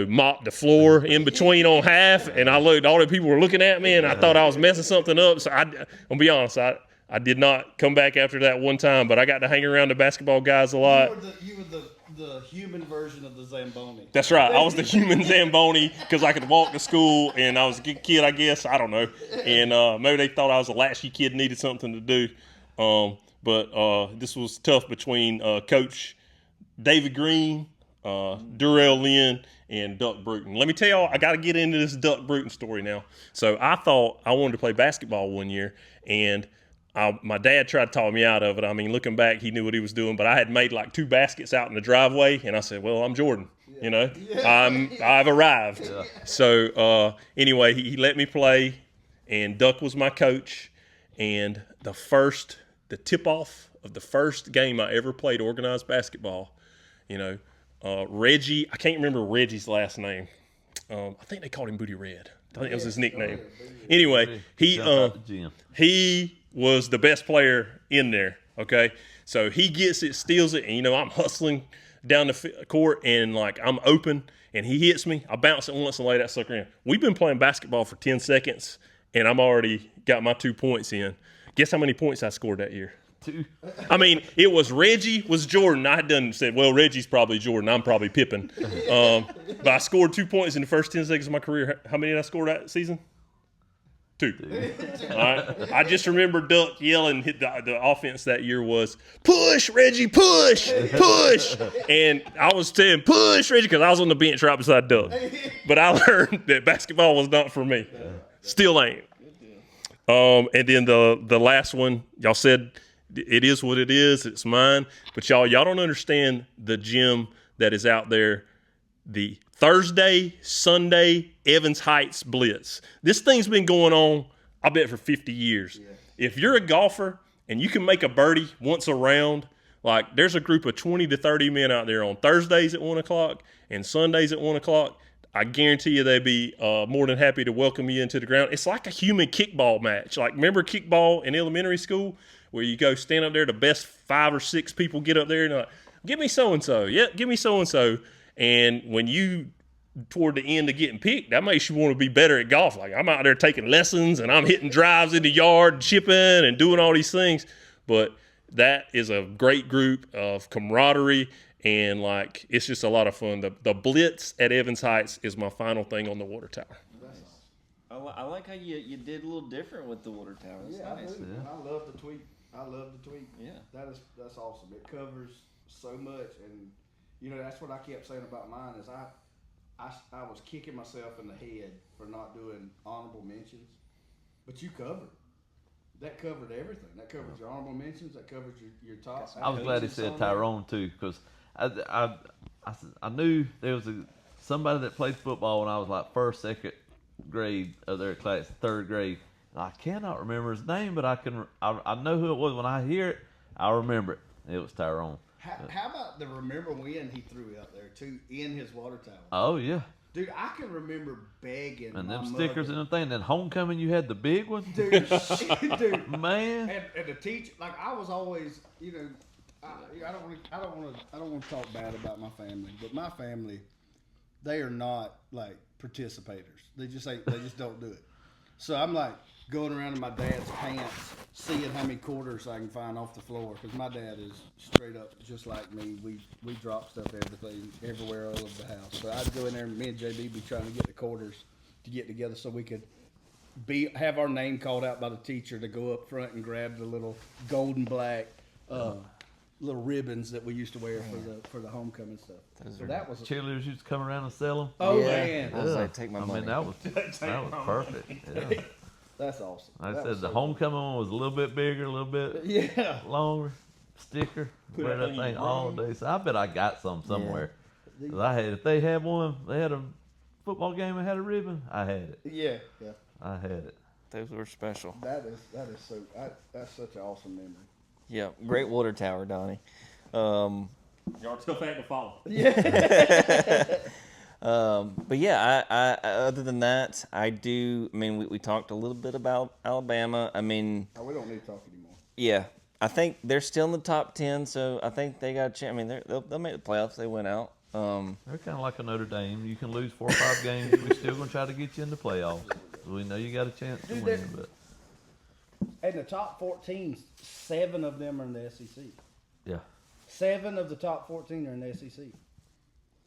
mop the floor in between on half. And I looked, all the people were looking at me, and I thought I was messing something up. So I'll be honest, I did not come back after that one time, but I got to hang around the basketball guys a lot. You were the human version of the Zamboni. That's right. I was the human Zamboni because I could walk to school, and I was a good kid, I guess. I don't know. And maybe they thought I was a latchkey kid, needed something to do. But this was tough between Coach David Green, Durrell Lynn, and Duck Bruton. Let me tell y'all, I got to get into this Duck Bruton story now. So I thought I wanted to play basketball one year, and my dad tried to talk me out of it. I mean, looking back, he knew what he was doing, but I had made like 2 baskets out in the driveway, and I said, well, I'm Jordan. I've arrived. Yeah. So anyway, he let me play, and Duck was my coach, and the tip-off of the first game I ever played organized basketball, Reggie, I can't remember Reggie's last name. I think they called him Booty Red. I think it was his nickname. Anyway, he was the best player in there, okay? So he gets it, steals it, and, I'm hustling down the court, and, like, I'm open, and he hits me. I bounce it once and lay that sucker in. We've been playing basketball for 10 seconds, and I'm already got my 2 points in. Guess how many points I scored that year? 2. I mean, it was Reggie was Jordan. I had said, well, Reggie's probably Jordan. I'm probably Pippen. But I scored 2 points in the first 10 seconds of my career. How many did I score that season? 2. All right. I just remember Duck yelling. The offense that year was, push, Reggie, push, push. And I was saying, push, Reggie, because I was on the bench right beside Duck. But I learned that basketball was not for me. Still ain't. And then the last one, y'all said it is what it is. It's mine. But y'all don't understand the gym that is out there. The Thursday, Sunday, Evans Heights Blitz. This thing's been going on, I bet, for 50 years. Yeah. If you're a golfer and you can make a birdie once a round, Like, there's a group of 20 to 30 men out there on Thursdays at 1 o'clock and Sundays at 1 o'clock. I guarantee you they'd be more than happy to welcome you into the ground. It's like a human kickball match. Like, remember kickball in elementary school where you go stand up there, the best 5 or 6 people get up there and like, give me so-and-so. Yep, give me so-and-so. And when you, toward the end of getting picked, that makes you want to be better at golf. Like, I'm out there taking lessons and I'm hitting drives in the yard, chipping and doing all these things. But that is a great group of camaraderie. And, like, it's just a lot of fun. The blitz at Evans Heights is my final thing on the water tower. Nice. I like how you did a little different with the water tower. That's nice. I love the tweet. Yeah. That's awesome. It covers so much, and you know that's what I kept saying about mine is I was kicking myself in the head for not doing honorable mentions, but you covered. That covered everything. That covers your honorable mentions. That covers your top. I was glad he said Tyrone too, because I knew there was somebody that played football when I was like first, second grade of their class, third grade. And I cannot remember his name, but I know who it was. When I hear it, I remember it. It was Tyrone. How about the remember when he threw out there too in his water tower? Oh yeah. Dude, I can remember begging and my them stickers mother. and everything. Then homecoming, you had the big one. Dude, Man. And the teacher, like I was always, you know, I don't want to talk bad about my family, but my family, they are not like participators. They just don't do it. So I'm like going around in my dad's pants, seeing how many quarters I can find off the floor, because my dad is straight up just like me. We drop stuff everywhere all over the house. So I'd go in there, and me and JB be trying to get the quarters to get together so we could have our name called out by the teacher to go up front and grab the little gold and black little ribbons that we used to wear for the homecoming stuff. So that was Cheerleaders used to come around and sell them. Oh Yeah. man, I was like, take my I money. mean, that was perfect. Yeah. that's awesome. Like I That said, was the so homecoming one was a little bit bigger, a little bit cool. Yeah. longer, sticker. Put Wear it that on your thing all room. day. So I bet I got some somewhere. Yeah. 'Cause if they had one, they had a football game and had a ribbon, I had it. Yeah. I had it. Those were special. That is so. That's such an awesome memory. Yeah, great water tower, Donnie. Y'all tough act to follow. But yeah, I other than that, I mean, we talked a little bit about Alabama. I mean, We don't need to talk anymore. yeah, I think they're still in the top 10, so I think they got a chance. I mean, they'll make the playoffs. They went out. They're kind of like a Notre Dame. You can lose 4 or 5 games. We're still going to try to get you in the playoffs. We know you got a chance to Dude, win, but In the top 14, 7 of them are in the SEC. yeah. 7 of the top 14 are in the SEC.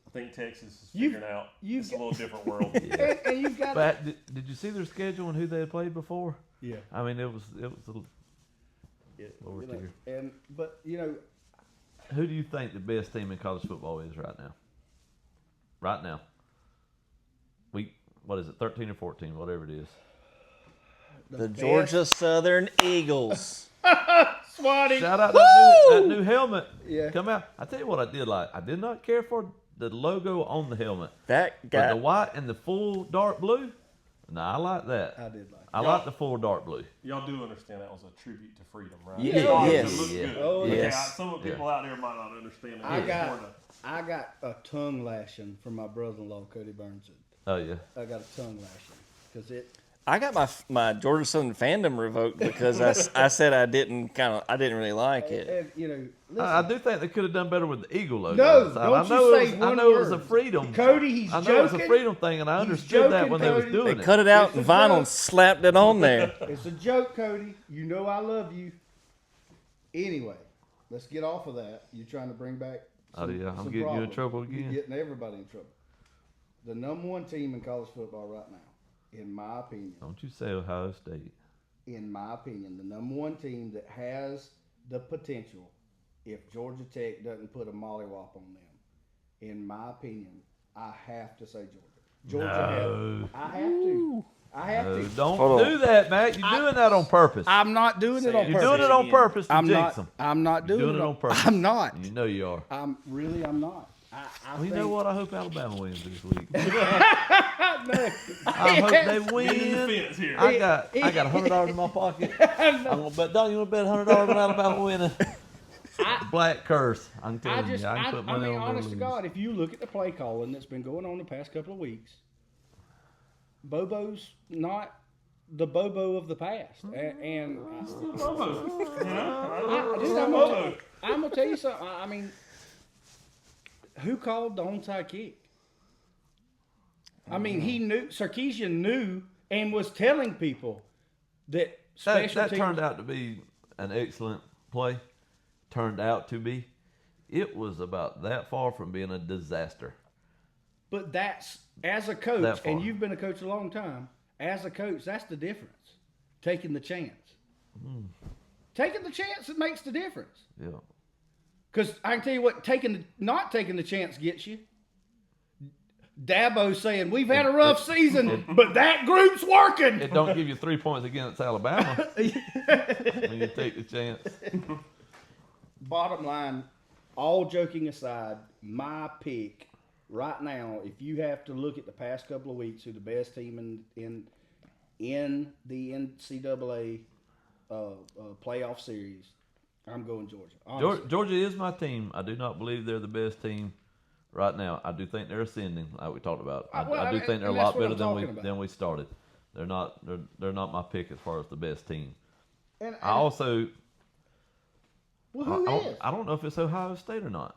I think Texas is You've- figuring out you've it's a got- little different world. And you've got But did you see their schedule and who they had played before? yeah. I mean, it was lower You know, tier. but you know, Who do you think the best team in college football is right now? Right now. What is it, 13 or 14, whatever it is. The Georgia Southern Eagles. Swatty. Shout out that new helmet. Yeah. Come out. I tell you what I did like. I did not care for the logo on the helmet. That But guy. the white and the full dark blue, I like that. I did like. I like the full dark blue. Y'all do understand that was a tribute to freedom, right? Yeah, As long as yes. it looks Yeah. good. Oh, Okay, yes. some of the people out there might not understand that. I got a tongue lashing from my brother-in-law Cody Burns. Oh yeah. I got a tongue lashing because I got my Georgia Southern fandom revoked because I said I didn't really like it. and, you know, listen, I do think they could have done better with the eagle logo. No, So don't I know you it say was, I one know it was a word. freedom. Cody, he's I know it was a joking. freedom thing, and I He's understood that joking, when they was Cody. doing They it. cut it out It's in a vinyl joke. and slapped it on there. it's a joke, Cody. You know I love you. Anyway, let's get off of that. You're trying to bring back. Oh, yeah, I'm some getting you in problems. trouble again. You're getting everybody in trouble. The number 1 team in college football right now, in my opinion, Don't you say Ohio State. the number 1 team that has the potential, if Georgia Tech doesn't put a mollywop on them, in my opinion, I have to say Georgia. No. I have to. I have No, to. don't Hold on. do that, Matt. You're doing that on purpose. I'm not doing it on You're purpose. doing it on purpose to I'm jinx not. them. I'm not You're doing it on purpose. I'm not. You know you are. I'm not. I Well, you think, know what? I hope Alabama wins this week. No. I hope they Get in the win. fence here. I got $100 in my pocket. I'm gonna bet. Don, you want to bet $100 on Alabama winning? Black curse. I'm I telling you. I can put money mean, on honest to them. God, if you look at the play calling that's been going on the past couple of weeks, Bobo's not the Bobo of the past, and Bobo. You know? dude, Bobo. I'm gonna tell you something. I mean, who called the onside kick? I mean, he knew. Sarkisian knew and was telling people that special That teams. turned out to be an excellent play. Turned out to be. It was about that far from being a disaster. But that's, as a coach, That far. and you've been a coach a long time, as a coach, that's the difference. Taking the chance. Taking the chance, it makes the difference. Yeah. Because I can tell you what, not taking the chance gets you. Dabo saying, we've had a rough season, but that group's working. It don't give you 3 points against Alabama when you take the chance. Bottom line, all joking aside, my pick right now, if you have to look at the past couple of weeks, who the best team in the NCAA playoff series, I'm going Georgia. Honestly. Georgia is my team. I do not believe they're the best team right now. I do think they're ascending, like we talked about. I do think they're a lot better than we started. They're not my pick as far as the best team. And I also who is? I don't know if it's Ohio State or not,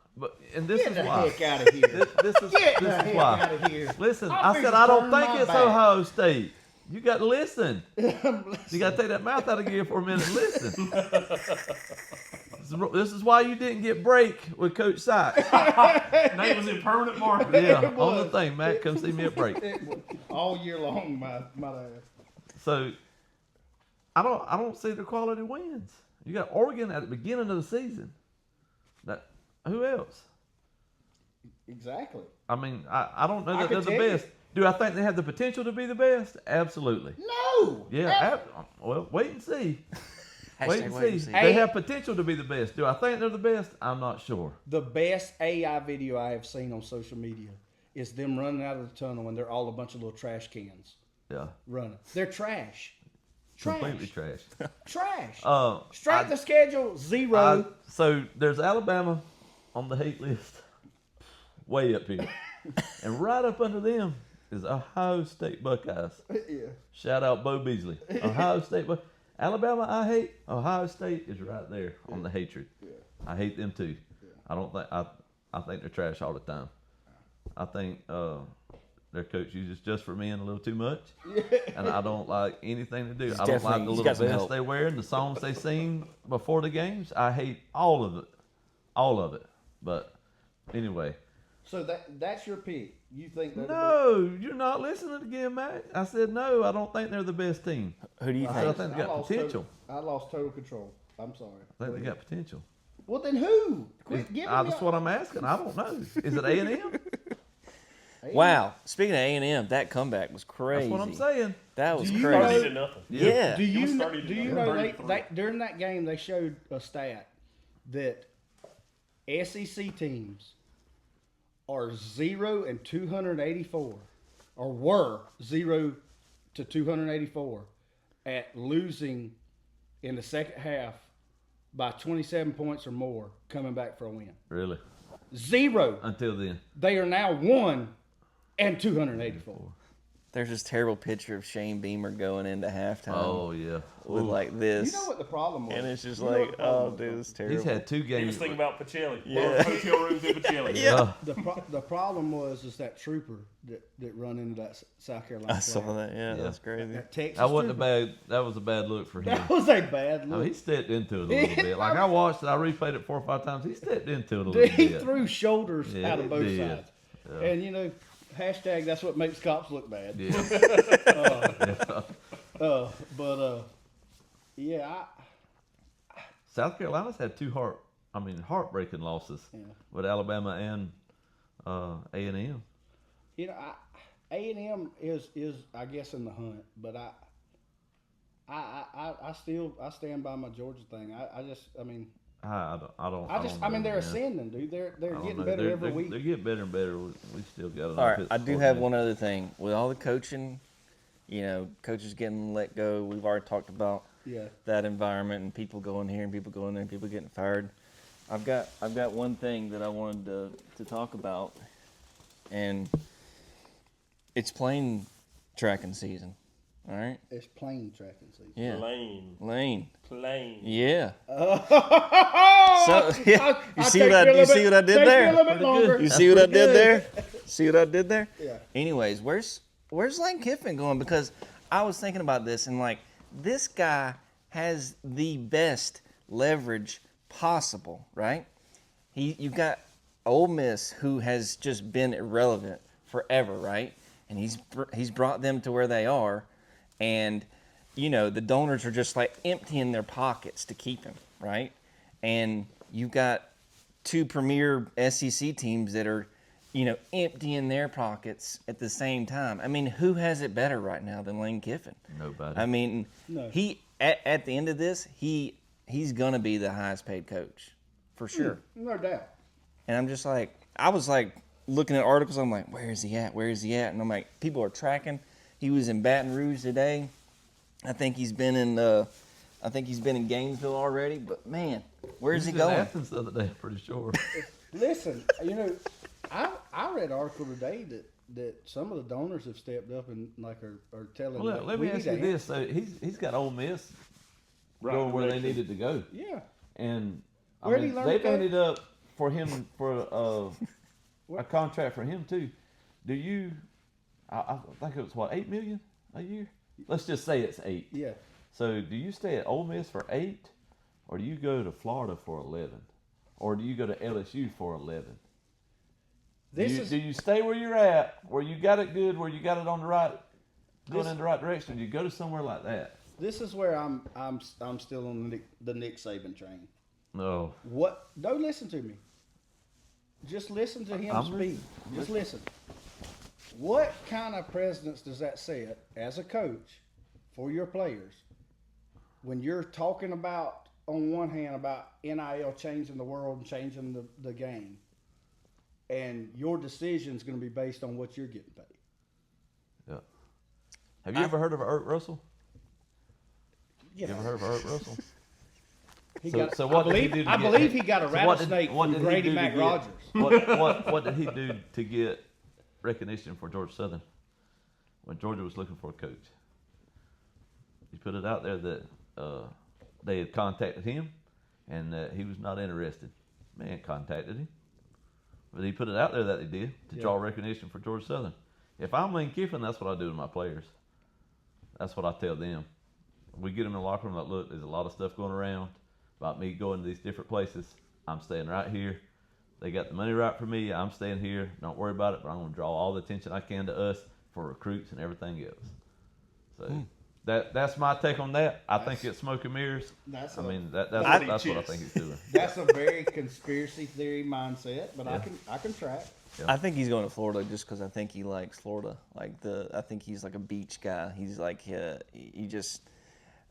and this Get is the why. heck out of here. This is Get the this heck is why. out of here. Listen, I'm I said fixing I to don't turn think my it's back. Ohio State. You got to listen. You got to take that mouth out of gear for a minute and listen. This is why you didn't get break with Coach Sikes. Nate was in permanent market. Yeah, on the thing, Matt, come see me at break. All year long, my ass. So I don't see the quality wins. You got Oregon at the beginning of the season. Who else? Exactly. I mean, I don't know that they're could the tell you. best. Do I think they have the potential to be the best? Absolutely. No. Yeah. Well, wait and see. Wait and see. Hey. They have potential to be the best. Do I think they're the best? I'm not sure. The best AI video I have seen on social media is them running out of the tunnel and they're all a bunch of little trash cans Yeah. running. They're trash. Trash. Completely trash. Trash. Strength of schedule, zero. So there's Alabama on the hate list, way up here, and right up under them is Ohio State Buckeyes. Yeah. Shout out Bo Beasley. Ohio State, Alabama I hate. Ohio State is right there on the hatred. Yeah. I hate them too. Yeah. I don't think I think they're trash all the time. I think their coach uses just for men a little too much, and I don't like anything to do. I don't like the little vests they wear and the songs they sing before the games. I hate all of it. But anyway. So that's your pick. You think they're No, you're not listening again, Matt. I said no. I don't think they're the best team. Who do you I think? think they got potential. I lost total control. I'm sorry. I think they got potential. Well, then who? Quit giving me That's what I'm asking. I don't know. Is it A&M? Wow. Speaking of A&M, that comeback was crazy. That's what I'm saying. That was Do you crazy. know- Did nothing. Yeah. Do you was know, 30 to do you nothing. know 33. during that game they showed a stat that SEC teams are 0 and 284, or were 0 to 284 at losing in the second half by 27 points or more, coming back for a win. Really? 0. Until then. They are now 1 and 284. There's this terrible picture of Shane Beamer going into halftime Oh, yeah. with like this. You know what the problem was? and it's just You know what like, the problem oh, was, dude, it's He's terrible. had 2 He games. was thinking about Pacelli. Yeah. Hotel rooms in Pacelli. Yeah. The problem was that trooper that run into that South Carolina I saw player. that. Yeah, that's crazy. That Texas That wasn't a trooper. bad. That was a bad look for him. That was a bad I look. mean, he stepped into it a little bit. Like I watched it, I replayed it 4 or 5 times. He stepped into it a little He bit. threw shoulders Yeah, out of he both did. sides. Yeah. And, you know, hashtag that's what makes cops look bad. Yeah. Yeah, South Carolina's had 2 heartbreaking losses Yeah. with Alabama and A&M. you know, A&M is I guess in the hunt, but I still stand by my Georgia thing. I mean they're know, man. ascending, dude. They're I don't getting know. better every They week. get better and better. We still got to. All right, I do have one other thing. With all the coaching, you know, coaches getting let go, we've already talked about Yeah. that environment and people going here and people going there and people getting fired. I've got one thing that I wanted to talk about, and it's plane tracking season. All right. It's plane tracking season. Yeah. Lane. Yeah. So yeah. You see what I did there? You see what I did there? See what I did there? Yeah. Anyways, where's Lane Kiffin going? Because I was thinking about this, and like, this guy has the best leverage possible, right? You've got Ole Miss, who has just been irrelevant forever, right? And he's brought them to where they are, and you know, the donors are just like emptying their pockets to keep him, right? And you've got two premier SEC teams that are, you know, emptying their pockets at the same time. I mean, who has it better right now than Lane Kiffin? Nobody. I mean, No. he at the end of this, he's gonna be the highest paid coach for sure. No doubt. And I'm just like, I was like looking at articles. I'm like, where is he at? Where is he at? And I'm like, people are tracking. He was in Baton Rouge today. I think he's been in Gainesville already. But man, where's he in going? Athens the other day, I'm pretty sure. Listen, you know, I read an article today that some of the donors have stepped up and like are telling. Well, let me ask you this: so he's got Ole Miss going where they needed to go. Yeah. And I Where'd mean, he learn they've that? ended up for him for a contract for him too. Do you? I think it was what, $8 million a year. Let's just say it's 8. Yeah. So do you stay at Ole Miss for 8, or do you go to Florida for 11, or do you go to LSU for 11? Do you stay where you're at, where you got it good, where you got it on the right, going in the right direction, or do you go to somewhere like that? This is where I'm still on the Nick Saban train. No. What? Don't listen to me. Just listen to him I'm speak. listening. Just listen. What kind of precedence does that set as a coach for your players when you're talking about, on one hand, about NIL changing the world and changing the game, and your decision is going to be based on what you're getting paid? Yeah. Have you ever heard of Urt Russell? Yeah. You ever heard of Urt Russell? I believe he got a rattlesnake from Grady Mac Rogers. What did he do to get recognition for Georgia Southern when Georgia was looking for a coach? He put it out there that they had contacted him and that he was not interested. Man contacted him. But he put it out there that they did to draw recognition for Georgia Southern. If I'm Lane Kiffin, that's what I do to my players. That's what I tell them. We get them in the locker room like, look, there's a lot of stuff going around about me going to these different places. I'm staying right here. They got the money right for me. I'm staying here. Don't worry about it, but I'm going to draw all the attention I can to us for recruits and everything else. So that's my take on that. I think it's smoke and mirrors. That's what I think he's doing. That's a very conspiracy theory mindset, but I can track. Yeah. I think he's going to Florida just because I think he likes Florida. I think he's like a beach guy. He's like he just.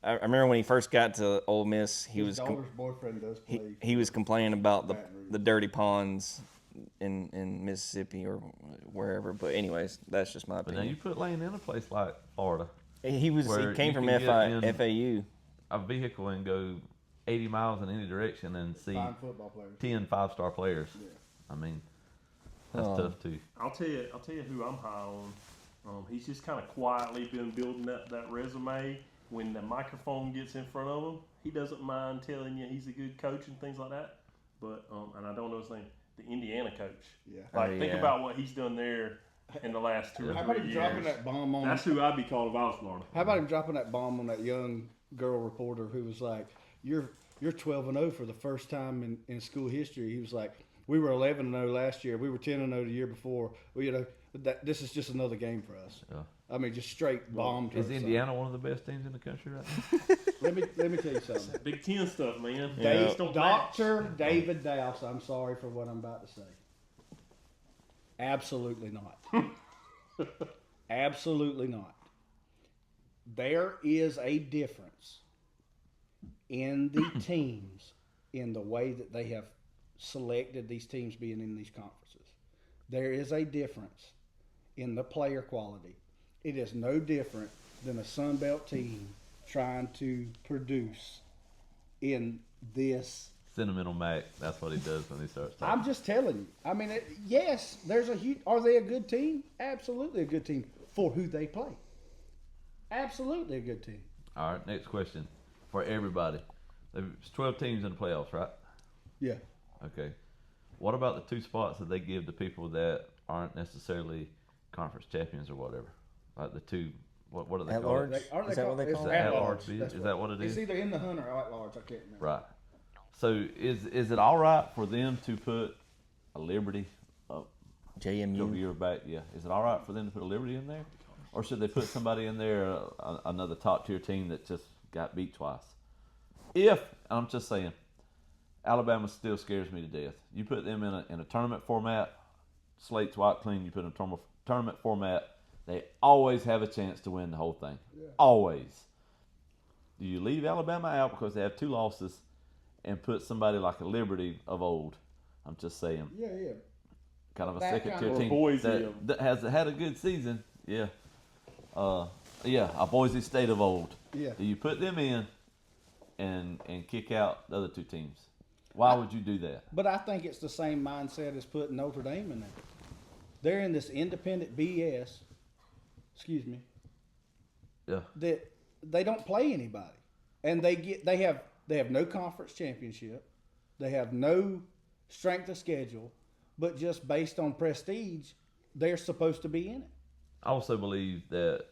I remember when he first got to Ole Miss, His daughter's boyfriend does play. he was complaining about the dirty ponds in Mississippi or wherever. But anyways, that's just my But opinion. now you put Lane in a place like Florida. He came from FAU. A vehicle and go 80 miles in any direction and see Fine football players. 10 5-star players. Yeah. I mean, that's tough too. I'll tell you who I'm high on. He's just kind of quietly been building up that resume. When the microphone gets in front of him, he doesn't mind telling you he's a good coach and things like that. But and I don't know his name, the Indiana coach. Yeah. Think about what he's done there in the last 2 or 3 years. How about him dropping that bomb on? That's who I'd be calling if I was Florida. How about him dropping that bomb on that young girl reporter who was like, "You're 12-0 for the first time in school history." He was like, "We were 11-0 last year. We were 10-0 the year before. Well, this is just another game for us." Yeah. I mean, just straight bomb. Is Indiana one of the best teams in the country right now? Let me tell you something. Big Ten stuff, man. Dr. David Dowse, I'm sorry for what I'm about to say. Absolutely not. Absolutely not. There is a difference in the teams in the way that they have selected these teams being in these conferences. There is a difference in the player quality. It is no different than a Sun Belt team trying to produce in this Sentimental Mac. That's what he does when he starts talking. I'm just telling you. I mean, yes, there's a huge. Are they a good team? Absolutely a good team for who they play. Absolutely a good team. All right, next question for everybody. There's 12 teams in the playoffs, right? Yeah. Okay. What about the 2 spots that they give to people that aren't necessarily conference champions or whatever? Like the 2, what are they At called? large? Aren't Is that what they it's call it? at At large. large bid? That's Is that what it is? It's either in the hunt or at large. I can't remember. Right. So is it all right for them to put a Liberty up? JMU. Over your back, yeah. Is it all right for them to put a Liberty in there, or should they put somebody in there, another top tier team that just got beat twice? I'm just saying, Alabama still scares me to death. You put them in a tournament format, slate's wiped clean. You put them in a tournament format, they always have a chance to win the whole thing. Yeah. Always. Do you leave Alabama out because they have 2 losses, and put somebody like a Liberty of old? I'm just saying. Yeah. Kind of a That second kind tier of- team Boise. that has had a good season. Yeah. A Boise State of old. Yeah. Do you put them in and kick out the other 2 teams? Why would you do that? But I think it's the same mindset as putting Notre Dame in there. They're in this independent BS. Excuse me. Yeah. That they don't play anybody, and they have no conference championship. They have no strength of schedule, but just based on prestige, they're supposed to be in it. I also believe that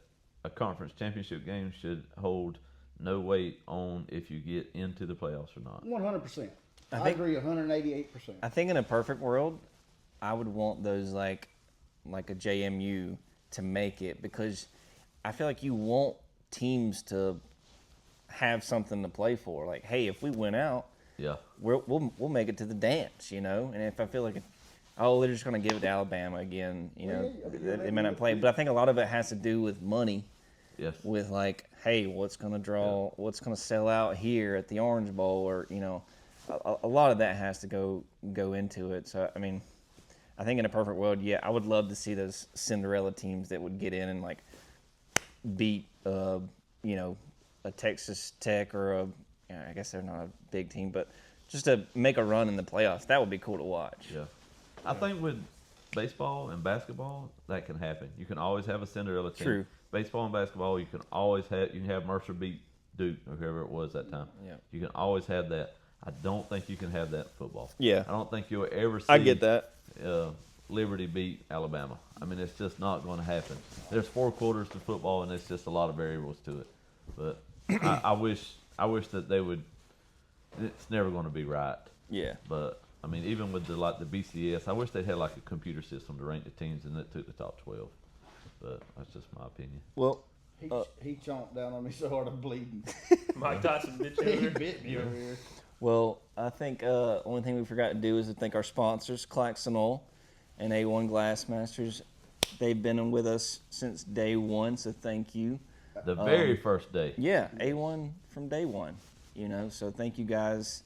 a conference championship game should hold no weight on if you get into the playoffs or not. 100%. I think- agree 188%. I think in a perfect world, I would want those like a JMU to make it, because I feel like you want teams to have something to play for. Like, hey, if we win out, Yeah. we'll make it to the dance, you know. And if I feel like, they're just going to give it to Alabama again, you know, they may not play. But I think a lot of it has to do with money. Yes. With like, hey, what's going to sell out here at the Orange Bowl, or you know, a lot of that has to go into it. So I mean, I think in a perfect world, yeah, I would love to see those Cinderella teams that would get in and like beat, you know, a Texas Tech or I guess they're not a big team, but just to make a run in the playoffs. That would be cool to watch. Yeah. I think with baseball and basketball, that can happen. You can always have a Cinderella team. True. Baseball and basketball, you can have Mercer beat Duke or whoever it was that time. Yeah. You can always have that. I don't think you can have that in football. Yeah. I don't think you'll ever see I get that. Liberty beat Alabama. I mean, it's just not going to happen. There's 4 quarters to football, and it's just a lot of variables to it. But I wish that they would. It's never going to be right. Yeah. But I mean, even with the BCS, I wish they had like a computer system to rank the teams and that took the top 12. But that's just my opinion. Well, He chomped down on me so hard I'm bleeding. Mike Tyson bit you He over. bit me over here. well, I think only thing we forgot to do is to thank our sponsors, Claxton Oil and A1 Glassmasters. They've been with us since day one, so thank you. The very first day. Yeah, A1 from day one, you know, so thank you guys.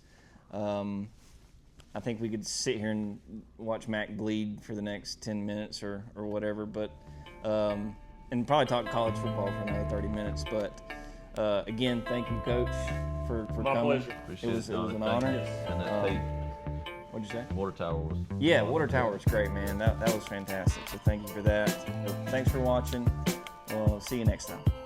I think we could sit here and watch Mac bleed for the next 10 minutes or whatever, but and probably talk college football for another 30 minutes. But again, thank you, Coach, for My coming. pleasure. Appreciate It was Johnny. an Thank honor. you. And that tape, What'd you say? Water Tower was. Yeah, Water Tower was great, man. That was fantastic. So thank you for that. Thanks for watching. We'll see you next time.